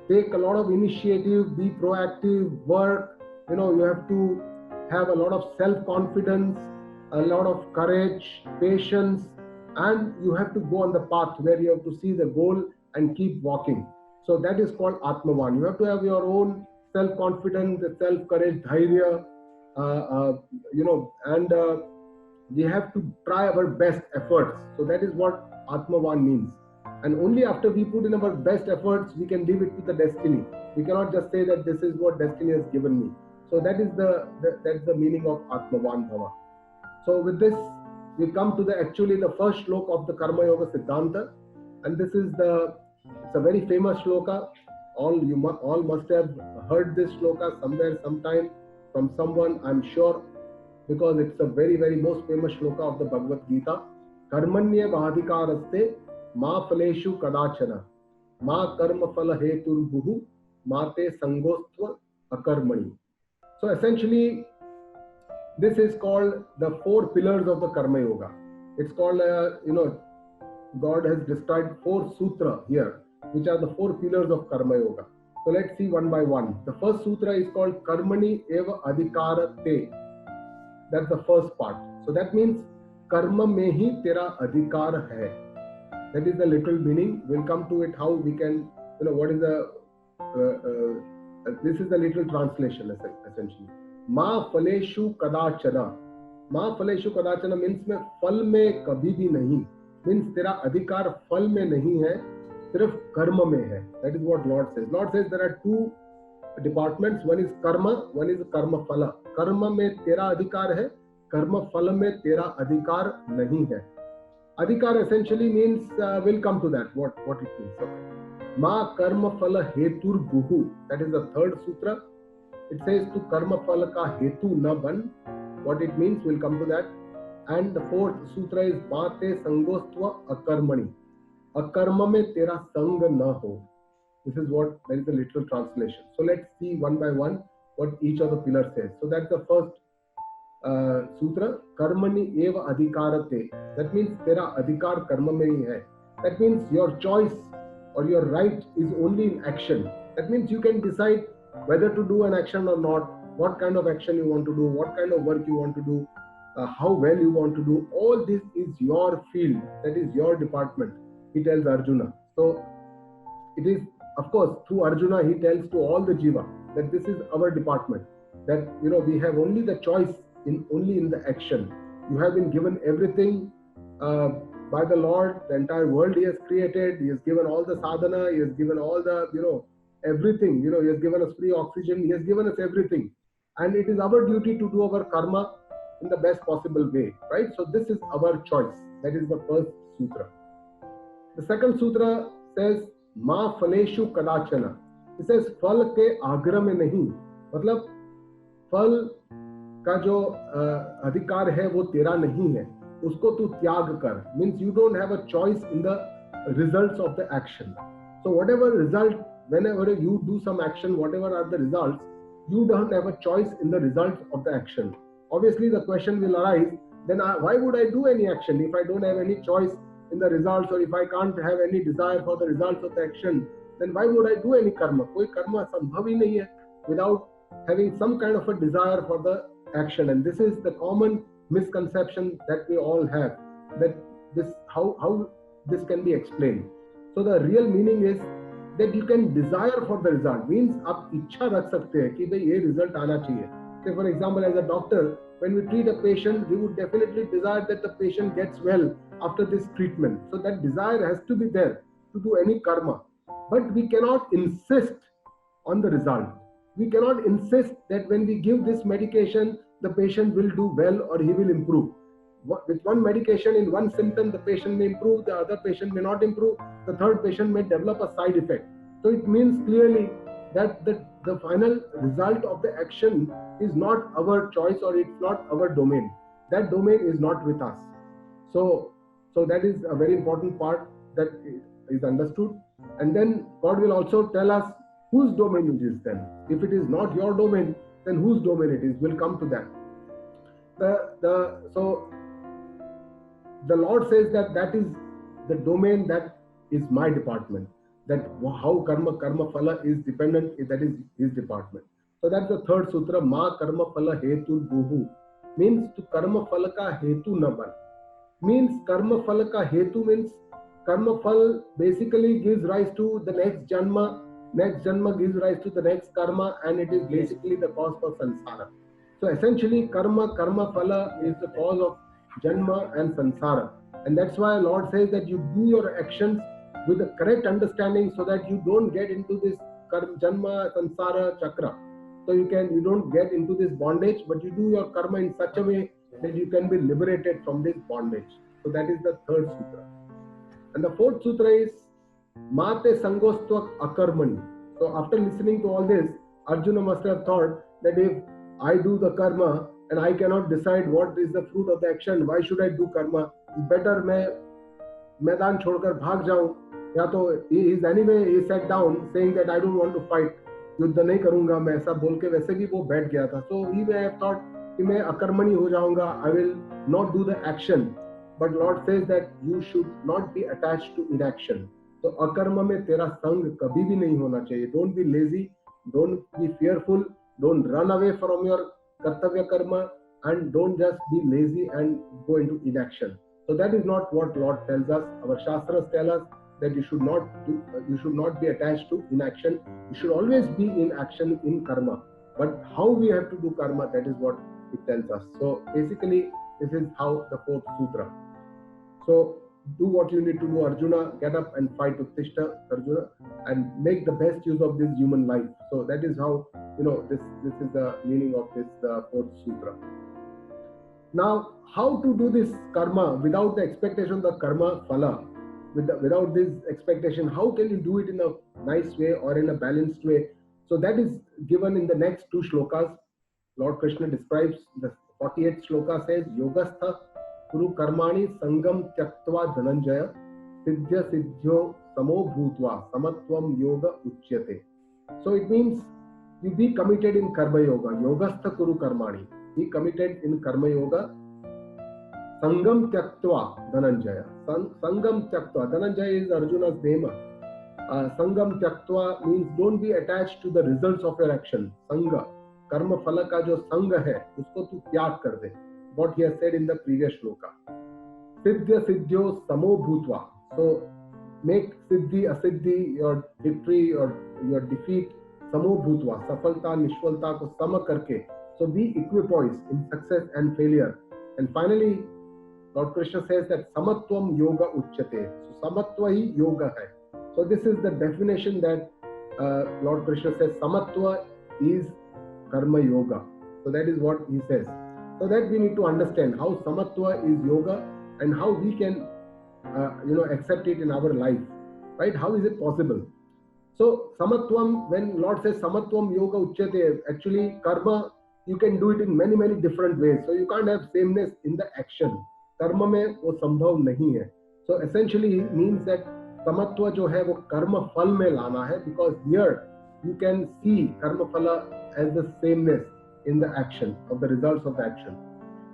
take a lot of initiative, be proactive, work. You have to have a lot of self-confidence, a lot of courage, patience, and you have to go on the path where you have to see the goal and keep walking. So that is called Atmavan. You have to have your own self-confidence, self-courage, dhairya, and we have to try our best efforts. So that is what Atmavan means. And only after we put in our best efforts, we can leave it to the destiny. We cannot just say that this is what destiny has given me. So that is that's the meaning of Atmavan Bhava. So with this, we come to the first shloka of the Karma Yoga Siddhanta, and this is it's a very famous shloka. You all must have heard this shloka somewhere, sometime, from someone, I'm sure, because it's a very, very most famous shloka of the Bhagavad Gita. Karmanya Vahadikaraste Ma Phaleshu Kadachana Ma Karma Phala Hetur Buhu Ma Te Sangostva Akarmani. So essentially, this is called the 4 pillars of the Karma Yoga. It's called, God has described 4 sutra here, which are the 4 pillars of Karma Yoga. So let's see one by one. The first sutra is called Karmani Eva Adhikara Te. That's the first part. So that means Karma mein hi tera adhikar hai. That is the literal meaning. We'll come to it how we can, what is this is the literal translation essentially. Ma Phaleshu Kadachana. Ma Phaleshu Kadachana means mein phal mein kabhi bhi nahi. Means tera adhikar phal mein nahi hai, sirf karma mein hai. That is what Lord says. Lord says there are 2 departments. One is karma, one is karma phala. Karma mein tera adhikar hai, karma phala mein tera adhikar nahi hai. Adhikar essentially means, we'll come to that, what it means. Okay. Ma karma phala hetur buhu. That is the third sutra. It says to karma phala ka hetu na ban. What it means, we'll come to that. And the fourth sutra is Ma te sangostva akarmani. Akarma mein tera sang na ho. This is that is the literal translation. So let's see one by one what each of the pillars says. So that's the first sutra. Karmani eva adhikarate. That means tera adhikar karma mein hi hai. That means your choice or your right is only in action. That means you can decide whether to do an action or not, what kind of action you want to do, what kind of work you want to do, how well you want to do. All this is your field. That is your department, he tells Arjuna. So it is, of course, through Arjuna, he tells to all the jiva that this is our department, that we have only the choice only in the action. You have been given everything by the Lord. The entire world he has created. He has given all the sadhana. He has given all the everything. He has given us free oxygen. He has given us everything, and it is our duty to do our karma in the best possible way, right? So this is our choice. That is the first sutra. The second sutra says Ma Phaleshu Kadachana. It says फल के आग्रह में नहीं, मतलब फल का जो अधिकार है वो तेरा नहीं है, उसको तू त्याग कर. Means you don't have a choice in the results of the action. So whatever result, whenever you do some action, whatever are the results, you don't have a choice in the results of the action. Obviously the question will arise, then why would I do any action if I don't have any choice in the results, or if I can't have any desire for the results of the action, then why would I do any karma? कोई कर्म संभव ही नहीं है without having some kind of a desire for the action. And this is the common misconception that we all have, that this how this can be explained. So the real meaning is that you can desire for the result. Means आप इच्छा रख सकते हैं कि भाई ये result आना चाहिए. Say for example, as a doctor, when we treat a patient, we would definitely desire that the patient gets well after this treatment. So that desire has to be there to do any karma. But we cannot insist on the result. We cannot insist that when we give this medication, the patient will do well or he will improve. With one medication in one symptom, the patient may improve, the other patient may not improve, the third patient may develop a side effect. So it means clearly that the final result of the action is not our choice or it's not our domain. That domain is not with us. So that is a very important part that is understood. And then God will also tell us whose domain it is then. If it is not your domain, then whose domain it is. We'll come to that. So the Lord says that is the domain that is my department. That how karma phala is dependent, that is his department. So that's the third sutra. Ma karma phala hetu buhu means to karma phala ka hetu na ban. Means karma phala ka hetu means karma phal basically gives rise to the next janma gives rise to the next karma, and it is basically the cause for samsara. So essentially karma phala is the cause of janma and samsara, and that's why Lord says that you do your actions with the correct understanding so that you don't get into this janma samsara chakra. So you don't get into this bondage, but you do your karma in such a way that you can be liberated from this bondage. So that is the third sutra. And the fourth sutra is Mate Sangostva Akarmani. So after listening to all this, Arjuna must have thought that if I do the karma and I cannot decide what is the fruit of the action, why should I do karma? It's better मैं मैदान छोड़कर भाग जाऊं, या तो he sat down saying that I don't want to fight, युद्ध नहीं करूंगा मैं, ऐसा बोल के वैसे भी वो बैठ गया था. So he may have thought कि मैं अकर्मणी हो जाऊंगा, I will not do the action. But Lord says that you should not be attached to inaction. तो अकर्म में तेरा संग कभी भी नहीं होना चाहिए. Don't be lazy, don't be fearful, don't run away from your kartavya karma, and don't just be lazy and go into inaction. So that is not what Lord tells us. Our Shastras tell us that you should not be attached to inaction. You should always be in action in karma. But how we have to do karma, that is what it tells us. So basically, this is how the fourth sutra. So do what you need to do, Arjuna. Get up and fight Uttishta, Arjuna, and make the best use of this human life. So that is how, this is the meaning of this fourth sutra. Now, how to do this karma without the expectation of the karma phala? Without this expectation, how can you do it in a nice way or in a balanced way? So that is given in the next two shlokas. Lord Krishna describes the 48th shloka says, Yogastha Kuru Karmani Sangam Tyaktva Dhananjaya Siddhya Siddhyo Samo Bhutva Samatvam Yoga Uchyate. So it means you be committed in Karma Yoga. Yogastha Kuru Karmani. Be committed in Karma Yoga. Sangam Tyaktva Dhananjaya. Sangam Tyaktva. Dhananjaya is Arjuna's name. Sangam Tyaktva means don't be attached to the results of your action. Sangha. Karma phala ka jo sangha hai, usko tu tyag kar de. What he has said in the previous shloka. Siddhya Siddhyo Samo Bhutva. So make Siddhi, Asiddhi, your victory or your defeat, Samo Bhutva. Safalta, Nishfalta ko sama karke. So be equipoised in success and failure. And finally, Lord Krishna says that Samatvam Yoga Uchyate. So Samatva hi Yoga hai. So this is the definition that Lord Krishna says Samatva is Karma Yoga. So that is what he says. So that we need to understand how Samatva is yoga and how we can, accept it in our life, right? How is it possible? So Samatvam, when Lord says Samatvam Yoga Uchyate, actually karma, you can do it in many, many different ways. So you can't have sameness in the action. Karma mein wo sambhav nahi hai. So essentially it means that Samatva jo hai wo karma phal mein lana hai, because here you can see karma phala as the sameness in the action, of the results of the action.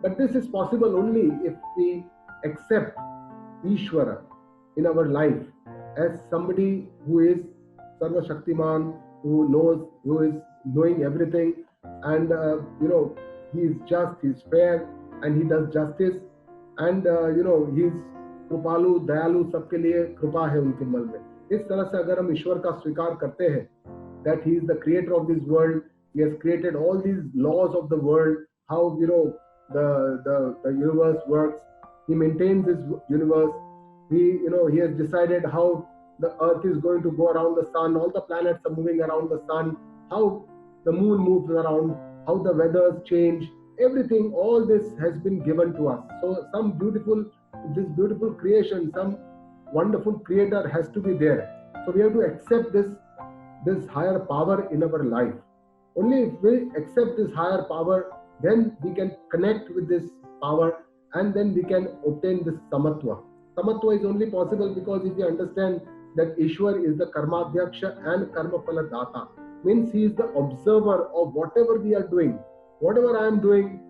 But this is possible only if we accept Ishvara in our life as somebody who is Sarva Shaktiman, who is knowing everything, and he is just, he is fair, and he does justice, and he is Krupalu, Dayalu, सबके लिए कृपा है उनके मन में. इस तरह से अगर हम ईश्वर का स्वीकार करते हैं, that he is the creator of this world, He has created all these laws of the world, how the universe works. He maintains his universe. He has decided how the earth is going to go around the sun, all the planets are moving around the sun, how the moon moves around, how the weathers change, everything, all this has been given to us. So this beautiful creation, some wonderful creator has to be there. So we have to accept this higher power in our life. Only if we accept this higher power, then we can connect with this power, and then we can obtain this samatva. Samatva is only possible because if we understand that Ishwar is the Karmadhyaksha and Karma Phala Data, means he is the observer of whatever we are doing. Whatever I am doing,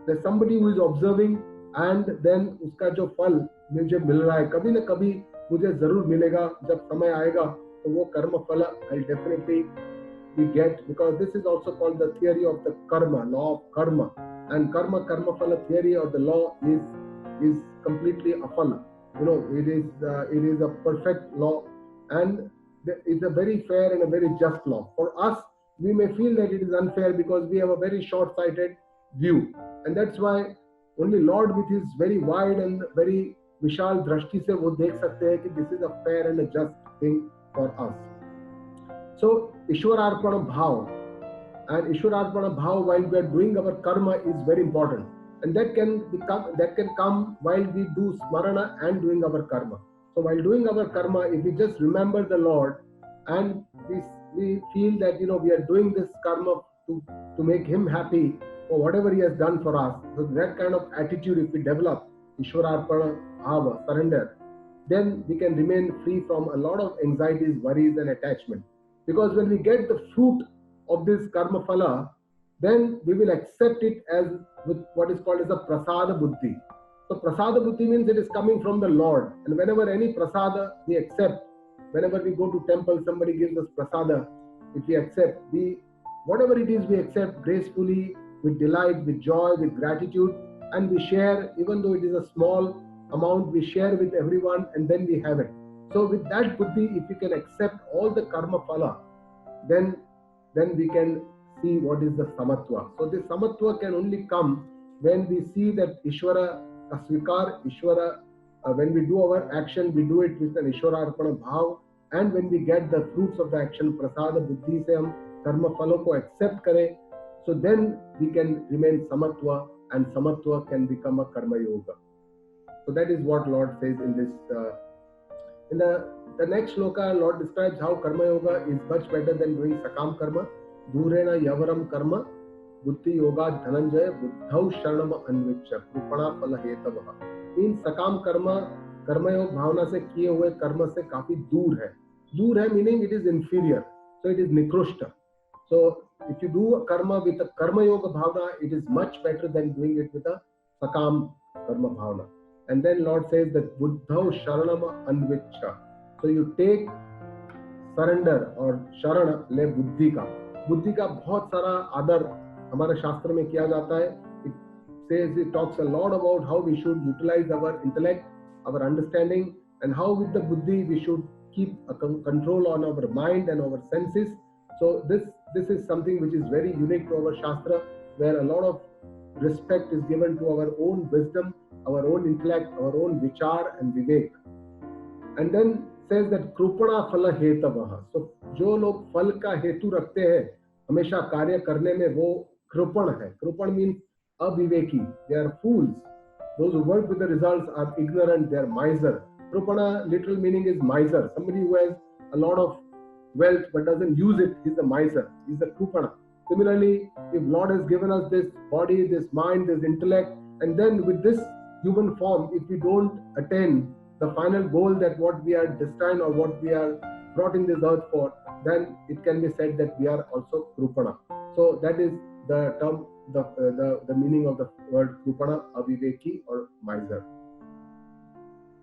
there's somebody who is observing, and then उसका जो फल मुझे मिल रहा है, कभी ना कभी मुझे जरूर मिलेगा. जब समय आएगा तो वो कर्म फल I'll definitely we get, because this is also called the theory of the karma, law of karma. And karma phala theory or the law is completely afala. It is a perfect law, and it's a very fair and a very just law. For us, we may feel that it is unfair because we have a very short-sighted view, and that's why only Lord with his very wide and very vishal drashti se wo dekh sakte hai ki this is a fair and a just thing for us. So Ishwararpana Bhav, and Ishwararpana Bhav while we are doing our karma is very important, and that can come while we do smarana and doing our karma. So while doing our karma, if we just remember the Lord and we feel that we are doing this karma to make him happy for whatever he has done for us, so that kind of attitude if we develop, Ishwararpana Bhava, surrender, then we can remain free from a lot of anxieties, worries and attachment. Because when we get the fruit of this karma phala, then we will accept it as with what is called as a prasada buddhi. So prasada buddhi means it is coming from the Lord. And whenever any prasada we accept, whenever we go to temple, somebody gives us prasada, if we accept, whatever it is we accept gracefully, with delight, with joy, with gratitude, and we share, even though it is a small amount, we share with everyone, and then we have it. So with that buddhi, if we can accept all the karma phala, then we can see what is the samatva. So this samatva can only come when we see that Ishwara asvikar, Ishwara, when we do our action, we do it with an Ishwararpana bhav, and when we get the fruits of the action, prasada buddhi se hum karma phalo ko accept kare, so then we can remain samatva, and samatva can become a karma yoga. So that is what Lord says in this. In the next shloka, Lord describes how karma yoga is much better than doing sakam karma. Durena yavaram karma, buddhi yoga dhananjaya, buddhau sharanam anvicha, krupana phala hetavaha. Means sakam karma yoga bhavana se kiye hue karma se kafi dur hai. Dur hai meaning it is inferior. So it is nikrushta. So if you do karma with a karma yoga bhavana, it is much better than doing it with a sakam karma bhavana. And then Lord says that buddhau sharanam anvicha. So you take surrender or sharana le buddhi ka. बुद्धि का बहुत सारा आदर हमारे शास्त्र में किया जाता है. It talks a lot about how we should utilize our intellect, our understanding, and how with the buddhi we should keep a control on our mind and our senses. So this is something which is very unique to our shastra, where a lot of respect is given to our own wisdom, our own intellect, our own vichar and vivek. And then says that krupana phala hetavaha. So जो लोग फल का हेतु रखते हैं हमेशा कार्य करने में, वो कृपण है. कृपण means अविवेकी. They are fools. Those who work with the results are ignorant. They are miser. Krupana literal meaning is miser. Somebody who has a lot of wealth but doesn't use it is a miser. He's a krupana. Similarly, if Lord has given us this body, this mind, this intellect, and then with this human form, if we don't attain the final goal that what we are destined or what we are brought in this earth for, then it can be said that we are also krupana. So that is the term, the meaning of the word krupana, aviveki or miser.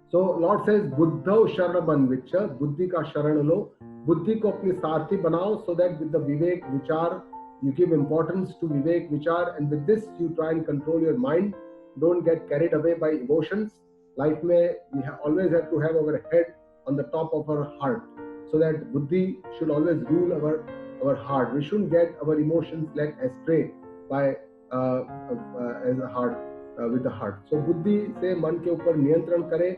So Lord says, buddhau sharanam anvicha, buddhi ka sharan lo, buddhi ko apni sarthi banao, so that with the vivek vichar, you give importance to vivek vichar, and with this you try and control your mind. Don't get carried away by emotions. Life में we always have to have our head on the top of our heart, so that buddhi should always rule our our heart. We shouldn't get our emotions led astray by as a heart with the heart. So बुद्धि से मन के ऊपर नियंत्रण करे,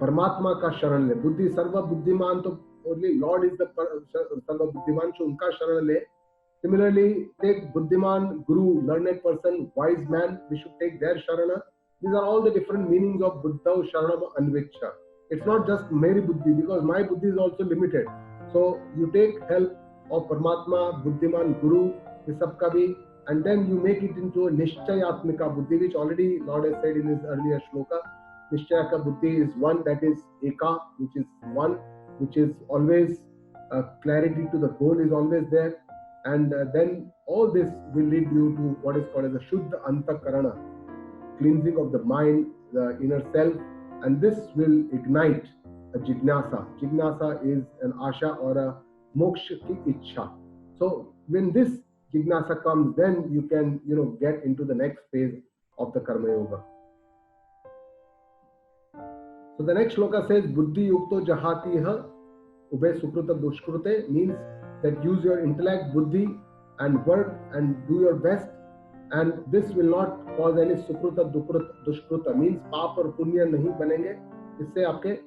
परमात्मा का शरण ले. बुद्धि सर्व बुद्धिमान, तो only Lord is the सर्व बुद्धिमान, so उनका शरण ले. Similarly, take buddhiman, guru, learned person, wise man, we should take their sharana. These are all the different meanings of Buddha Sharanam Anviksha. It's not just Meri Buddhi, because my Buddhi is also limited. So you take help of Paramatma, Buddhiman, Guru, this sabka bhi, and then you make it into a Nishchayatmika Buddhi, which already Lord has said in his earlier shloka. Nishchayaka Buddhi is one, that is Eka, which is one, which is always clarity to the goal is always there. And then all this will lead you to what is called as the Shuddha Antakarana, cleansing of the mind, the inner self, and this will ignite a Jignasa. Jignasa is an Asha or a Moksha ki Ichha. So when this Jignasa comes, then you can, get into the next phase of the Karma Yoga. So the next shloka says, Buddhi Yukto Jahatiha Ube Sukruta Dushkrute, means that use your intellect, buddhi, and work and do your best, and this will not cause any sukruta dushkruta, means paap or punya nahi banenge isse aapke.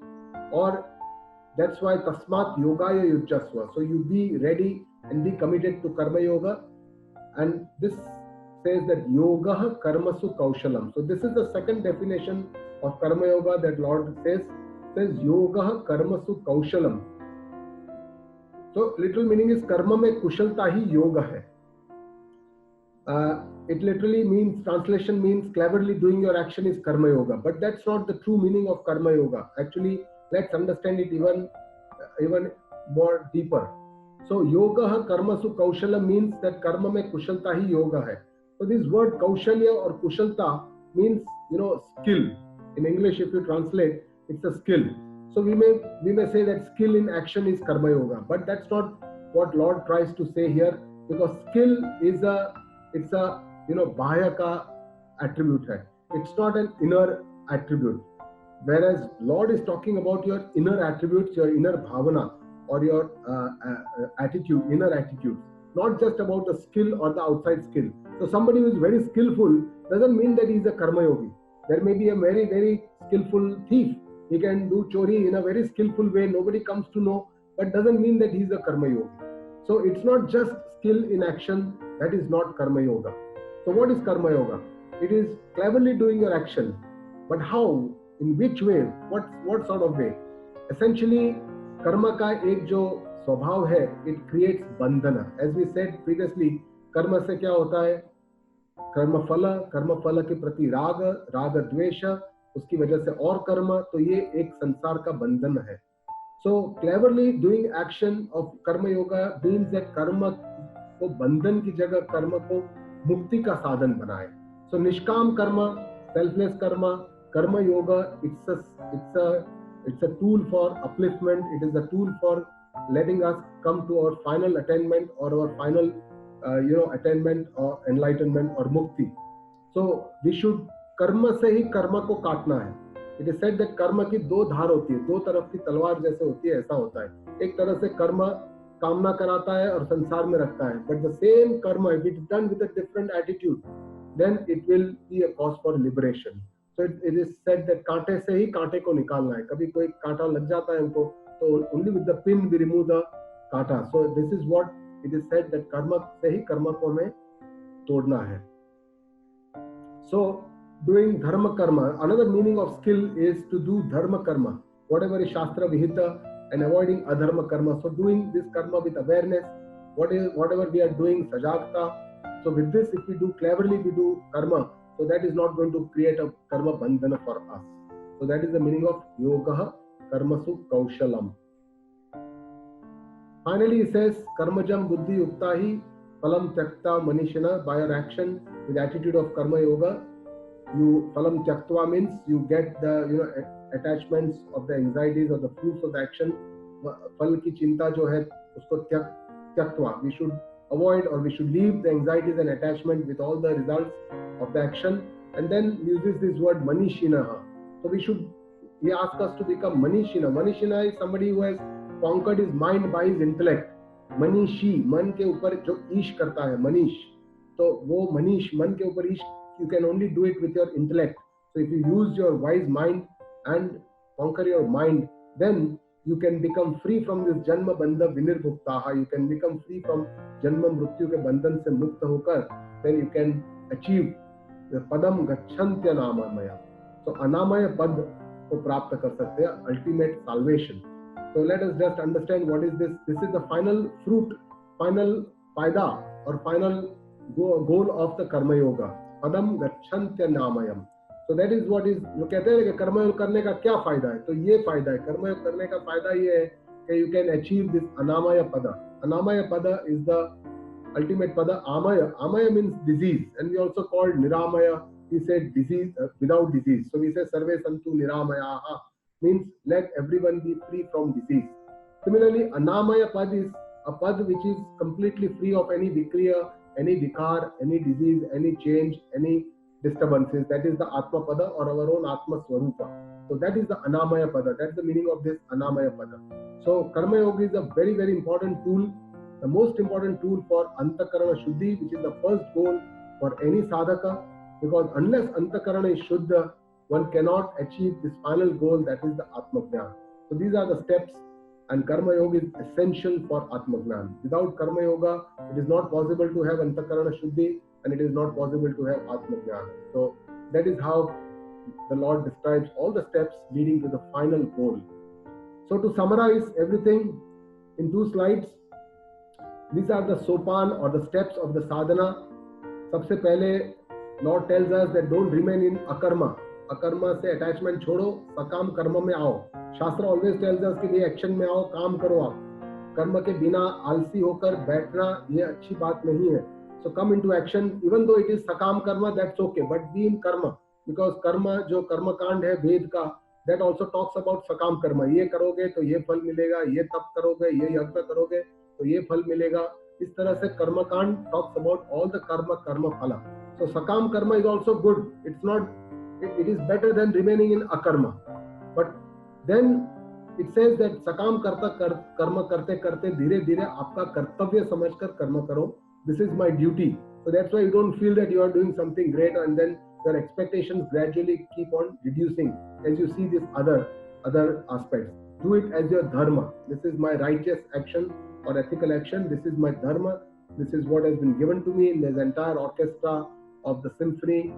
Or that's why tasmat yogaya yujjasva, so you be ready and be committed to karma yoga. And this says that yoga karmasu kaushalam. So this is the second definition of karma yoga that Lord says yoga karmasu kaushalam. So literal meaning is karma mein kushalta hi yoga hai. It literally means, translation means cleverly doing your action is karma yoga, but that's not the true meaning of karma yoga. Actually, let's understand it even more deeper. So yoga karmasu kaushala means that karma mein kushalta hi yoga hai. So this word kaushalya or kushalta means, skill. In English, if you translate, it's a skill. So we may say that skill in action is karma yoga, but that's not what Lord tries to say here, because skill is it's a bahya ka attribute hai. It's not an inner attribute. Whereas Lord is talking about your inner attributes, your inner bhavana, or your attitude, inner attitude, not just about the skill or the outside skill. So somebody who is very skillful doesn't mean that he is a karma yogi. There may be a very, very skillful thief. He can do chori in a very skillful way, nobody comes to know, but doesn't mean that he is a karma yogi. So it's not just skill in action, that is not karma yoga. So what is karma yoga? It is cleverly doing your action. But how? In which way? What sort of way? Essentially, karma ka ek jo swabhav hai, it creates bandhana. As we said previously, karma se kya hota hai? Karma phala ke prati raga dvesha, उसकी वजह से और कर्म, तो ये एक संसार का बंधन है. So cleverly doing action of karma yoga means that कर्म को बंधन की जगह कर्म को मुक्ति का साधन बनाए. So निष्काम कर्म, selfless karma, karma yoga, it's a tool for upliftment. It is a tool for letting us come to our final attainment or our final attainment or enlightenment or mukti. So we should कर्म से ही कर्म को काटना है. It is said that कर्म की दो धार होती है, दो तरफ की तलवार जैसे होती है, ऐसा होता है. एक तरह से कर्म कामना कराता है और संसार में रखता है, but the same karma if it is done with a different attitude, then it will be a cause for liberation. So it is said that कांटे से ही कांटे को निकालना है. कभी कोई कांटा लग जाता है हमको, तो only with the pin we remove the कांटा. So this is what it is said that कर्म से ही कर्म को हमें तोड़ना है. सो doing dharma karma, another meaning of skill is to do dharma karma, whatever is shastra vihita, and avoiding adharma karma. So doing this karma with awareness, whatever we are doing, sajagta. So with this, if we do cleverly, we do karma, so that is not going to create a karma bandhana for us. So that is the meaning of yoga karmasu kaushalam. Finally, he says karmajam buddhi yuktahi phalam tyakta manishana. By your action with attitude of karma yoga, you phalam tyaktva means you get the attachments of the anxieties or the fruits of the action. Phal ki chinta jo hai usko tyaktva, we should avoid or we should leave the anxieties and attachment with all the results of the action. And then uses this word manishinaha. So he asks us to become manishina. Manishina is somebody who has conquered his mind by his intellect. मनीषी, मन के ऊपर जो ईश करता है, मनीष, तो वो मनीष, मन के ऊपर ईश, you can only do it with your intellect. So if you use your wise mind and conquer your mind, then you can become free from this janma bandha vinirmuktaha. You can become free from janma mrityu के बंधन से मुक्त होकर, then you can achieve the padam gacchantya namamaya. So anamaya pad को प्राप्त कर सकते हैं, ultimate salvation. So let us just understand what is this. This is the final fruit, final फायदा और final goal of the karma yoga. Padam gacchantya namayam. So that is what is, जो कहते हैं कि कर्मयोग करने का क्या फायदा है, तो ये फायदा है, कर्मयोग करने का फायदा ये है कि you can achieve this anamaya pada. Anamaya pada is the ultimate pada. Amaya means disease, and we also called niramaya. We said disease, without disease. So we say sarve santu niramayaha, means let everyone be free from disease. Similarly, anamaya pad is a pad which is completely free of any vikriya, any vikar, any disease, any change, any disturbances. That is the Atma Pada or our own Atma Swarupa. So that is the Anamaya Pada. That's the meaning of this Anamaya Pada. So Karma Yoga is a very, very important tool, the most important tool for Antakarana Shuddhi, which is the first goal for any sadhaka, because unless Antakarana is Shuddha, one cannot achieve this final goal, that is the Atma Jnana. So these are the steps, and Karma Yoga is essential for Atma Jnana. Without Karma Yoga, it is not possible to have Antakarana Shuddhi, and it is not possible to have Atma Jnana. So that is how the Lord describes all the steps leading to the final goal. So to summarize everything in 2 slides, these are the sopan or the steps of the sadhana. सबसे पहले Lord tells us that don't remain in akarma. अकर्मा से attachment छोड़ो, सकाम कर्म में आओ. शास्त्र always tells us कि भाई एक्शन में आओ, काम करो. आप कर्म के बिना आलसी होकर बैठना ये अच्छी बात नहीं है. So come into action, even though it is sakam karma, that's okay, but be in karma, because karma जो कर्म कांड है वेद का, that also talks about sakam karma. ये करोगे तो ये फल मिलेगा, ये तप करोगे, ये यज्ञ करोगे तो ये फल मिलेगा. इस तरह से कर्म कांड talks about all the karma phala. So sakam karma is also good. It's not, it is better than remaining in akarma. But then it says that sakam कर्म करते करते धीरे धीरे आपका कर्तव्य समझकर कर्म करो. This is my duty. So that's why you don't feel that you are doing something great, and then your expectations gradually keep on reducing as you see these other aspects. Do it as your dharma. This is my righteous action or ethical action. This is my dharma. This is what has been given to me in this entire orchestra of the symphony.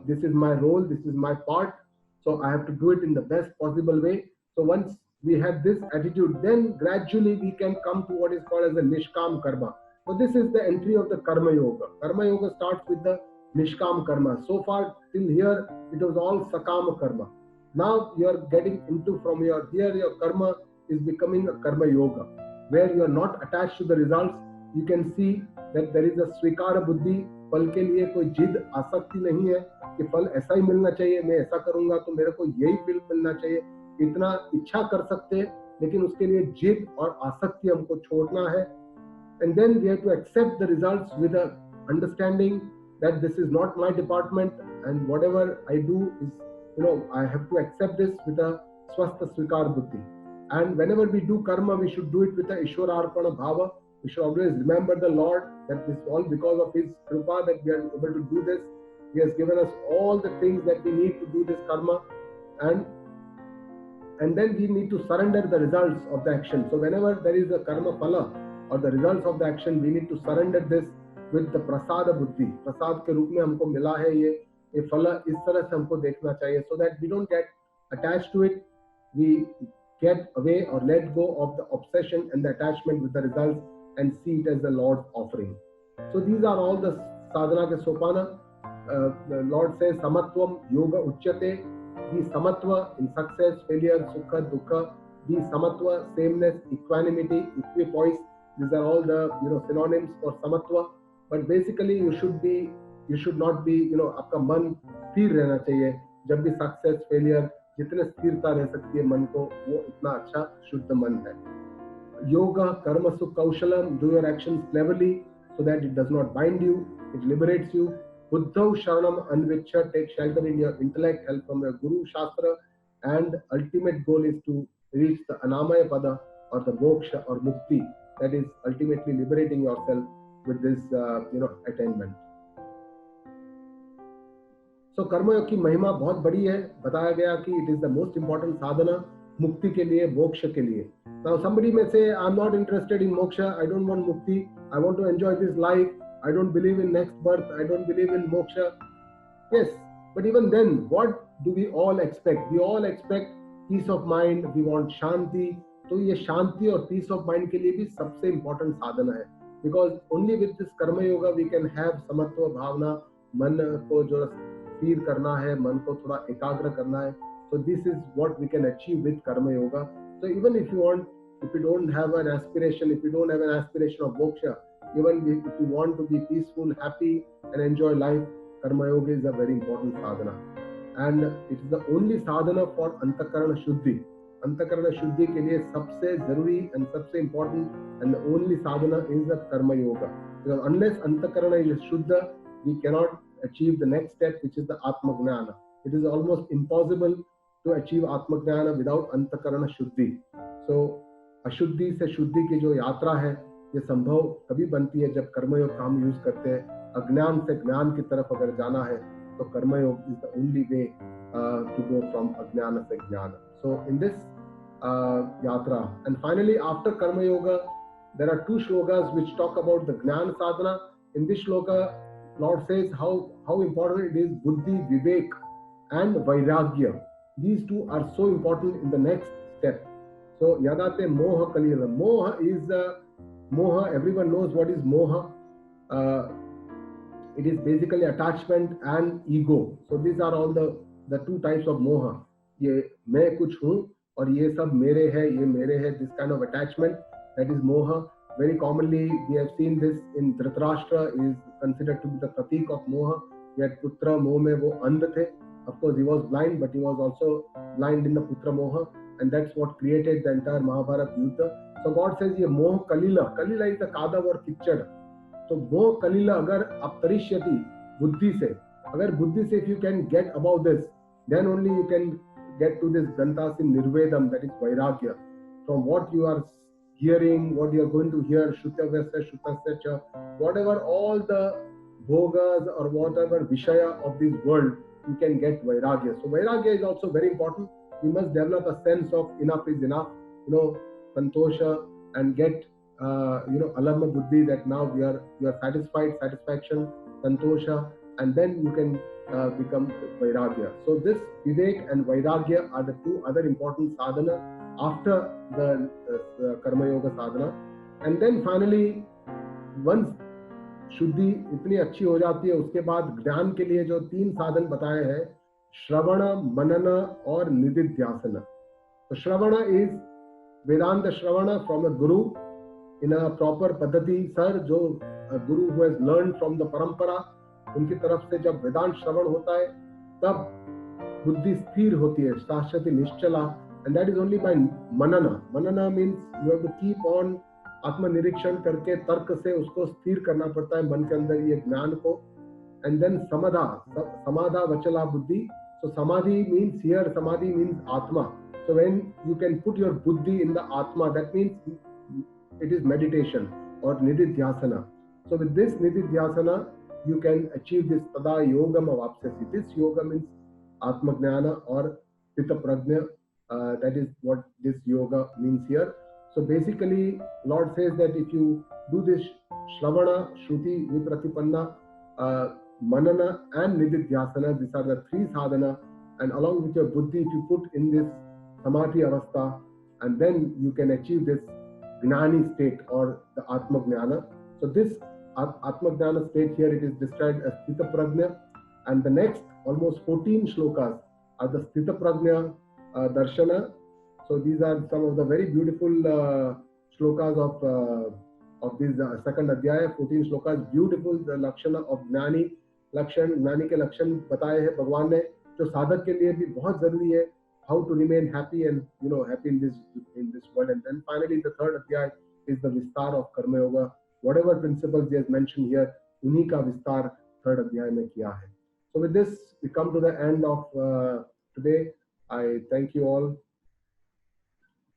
This is my role. This is my part. So I have to do it in the best possible way. So once we have this attitude, then gradually we can come to what is called as a Nishkam Karma. So this is the entry of the Karma Yoga. Karma Yoga starts with the Nishkam Karma. So far till here, it was all Sakama Karma. Now you are getting into from your karma is becoming a Karma Yoga, where you are not attached to the results. You can see that there is a Svikara Buddhi. फल के लिए कोई जिद आसक्ति नहीं है कि फल ऐसा ही मिलना चाहिए, मैं ऐसा करूंगा तो मेरे को यही फल मिलना चाहिए. इतना इच्छा कर सकते हैं, लेकिन उसके लिए जिद और आसक्ति हमको छोड़ना है. And then we have to accept the results with a understanding that this is not my department, and whatever I do is, I have to accept this with a swastha svikar buddhi. And whenever we do karma, we should do it with a ishwararpana bhava. We should always remember the Lord, that this is all because of His kripa that we are able to do this. He has given us all the things that we need to do this karma, and then we need to surrender the results of the action. So whenever there is a karma phala or the results of the action, we need to surrender this with the prasada buddhi. Prasad के रूप में हमको मिला है ये फला, इस तरह से हमको देखना चाहिए, so that we don't get attached to it. We get away or let go of the obsession and the attachment with the results and see it as the Lord's offering. So these are all the sadhana ke sopana. The Lord says samatvam yoga uchyate. Be samatva in success, failure, sukha, dukkha. Be samatva, sameness, equanimity, equipoise. These are all the synonyms for samatva. But basically you should not be, आपका मन स्थिर रहना चाहिए. जब भी success, failure, जितने स्थिरता रह सकती है मन को, वो इतना अच्छा शुद्ध मन है. Yoga, karma su kaushalam, do your actions cleverly so that it does not bind you, it liberates you. Buddhav sharanam anvichya, take shelter in your intellect, help from your guru, shastra, and ultimate goal is to reach the anamaya pada or the moksha or mukti. that is ultimately liberating yourself with this attainment. So कर्म योग की महिमा बहुत बड़ी है. बताया गया कि it is the most important साधना मुक्ति के लिए, मोक्ष के लिए. Now somebody may say, I'm not interested in moksha, I don't want mukti, I want to enjoy this life, I don't believe in next birth, I don't believe in moksha. Yes, but even then, what do we all expect? We all expect peace of mind, we want shanti. तो ये शांति और peace of mind के लिए भी सबसे important साधना है. Because only with this कर्म yoga we can have समत्व भावना, मन को जो स्थिर करना है, मन को थोड़ा एकाग्र करना है. So this is what we can achieve with karma yoga. So even if you don't have an aspiration, if you don't have an aspiration of moksha, even if you want to be peaceful, happy and enjoy life, karma yoga is a very important sadhana. And it is the only sadhana for antakarana shuddhi. Antakarana shuddhi के लिए सबसे जरूरी and सबसे important and the only sadhana is the karma yoga. Because unless antakarana is shuddha, we cannot achieve the next step, which is the atma gnana. It is almost impossible to achieve atma gnana without antakarana shuddhi. So अशुद्धि से शुद्धि की जो यात्रा है, ये संभव तभी बनती है जब कर्मयोग का हम यूज करते हैं. अज्ञान से ज्ञान की तरफ अगर जाना है तो कर्मयोग is the only way to go from अज्ञान से ज्ञान. So in this yatra, and finally after karma yoga, there are two shlokas which talk about the jnana sadhana. In this shloka, Lord says how important it is buddhi, vivek and vairagya. These two are so important in the next step. So yadate moha kalila. Moha is moha. Everyone knows what is moha. It is basically attachment and ego. So these are all the two types of moha. ये मैं कुछ हूँ और ये सब मेरे है, ये मेरे है. This kind of attachment, that is moha. Very commonly we have seen this in Dhritarashtra is considered to be the pratik of moha. Yet putra moh mein wo andh the. Of course he was blind, but he was also blind in the putra moha, and that's what created the entire Mahabharata Yuddha. So God says ye moh kalila. Kalila is the kadav or kichad. So moh kalila agar aptarishyati buddhi se. Agar buddhi se if you can get above this, then only you can get to this gantasim nirvedam, that is vairagya. From what you are hearing, what you are going to hear, shrutyavasya, shrutasya cha, whatever all the bhogas or whatever vishaya of this world, you can get vairagya. So vairagya is also very important. You must develop a sense of enough is enough, santosha, and get alamma buddhi, that now you are satisfied, satisfaction, santosha, and then you can become vairagya. So this vivek and vairagya are the two other important sadhana after the karma yoga sadhana. And then finally, once शुद्धि इतनी अच्छी हो जाती है, उसके बाद ज्ञान के लिए जो तीन साधन बताए हैं, श्रवण, मनन और निदिध्यासन. तो श्रवण is Vedanta Shravana from a guru in a proper पद्धति. सर जो guru who has learned from the parampara, उनकी तरफ से जब वेदांत श्रवण होता है तब बुद्धि स्थिर होती है, शाश्वती निश्चला. And that is only by manana. Manana means you have to keep on आत्मनिरीक्षण करके तर्क से उसको स्थिर करना पड़ता है मन के अंदर ये ज्ञान को. And then samadha, samadha vachala buddhi. So samadhi means here, samadhi means atma. So when you can put your buddhi in the atma, that means it is meditation or nididhyasana. So with this nididhyasana, you can achieve this tada yogam avapsyasi. This yoga means atma jnana or stita prajna. That is what this yoga means here. So basically, Lord says that if you do this Shravana, Shruti, Vipratipanna, Manana and Nididhyasana, these are the three sadhana, and along with your buddhi, if you put in this Samadhi Avastha, and then you can achieve this Gnani state or the Atma Jnana. So this Atma Jnana state here, it is described as Sthita Prajna, and the next almost 14 shlokas are the Sthita Prajna Darshana. So these are some of the very beautiful shlokas of this second adhyaya. 14 shlokas, beautiful. The lakshana of Gnani, Gnani के लक्षण बताए हैं भगवान ने, जो साधक के लिए भी बहुत जरूरी है. How to remain happy and happy in this world. And then finally the third adhyaya is the vistar of karma yoga. Whatever principles he has mentioned here, उन्हीं का विस्तार third adhyaya में किया है. So with this we come to the end of today. I thank you all.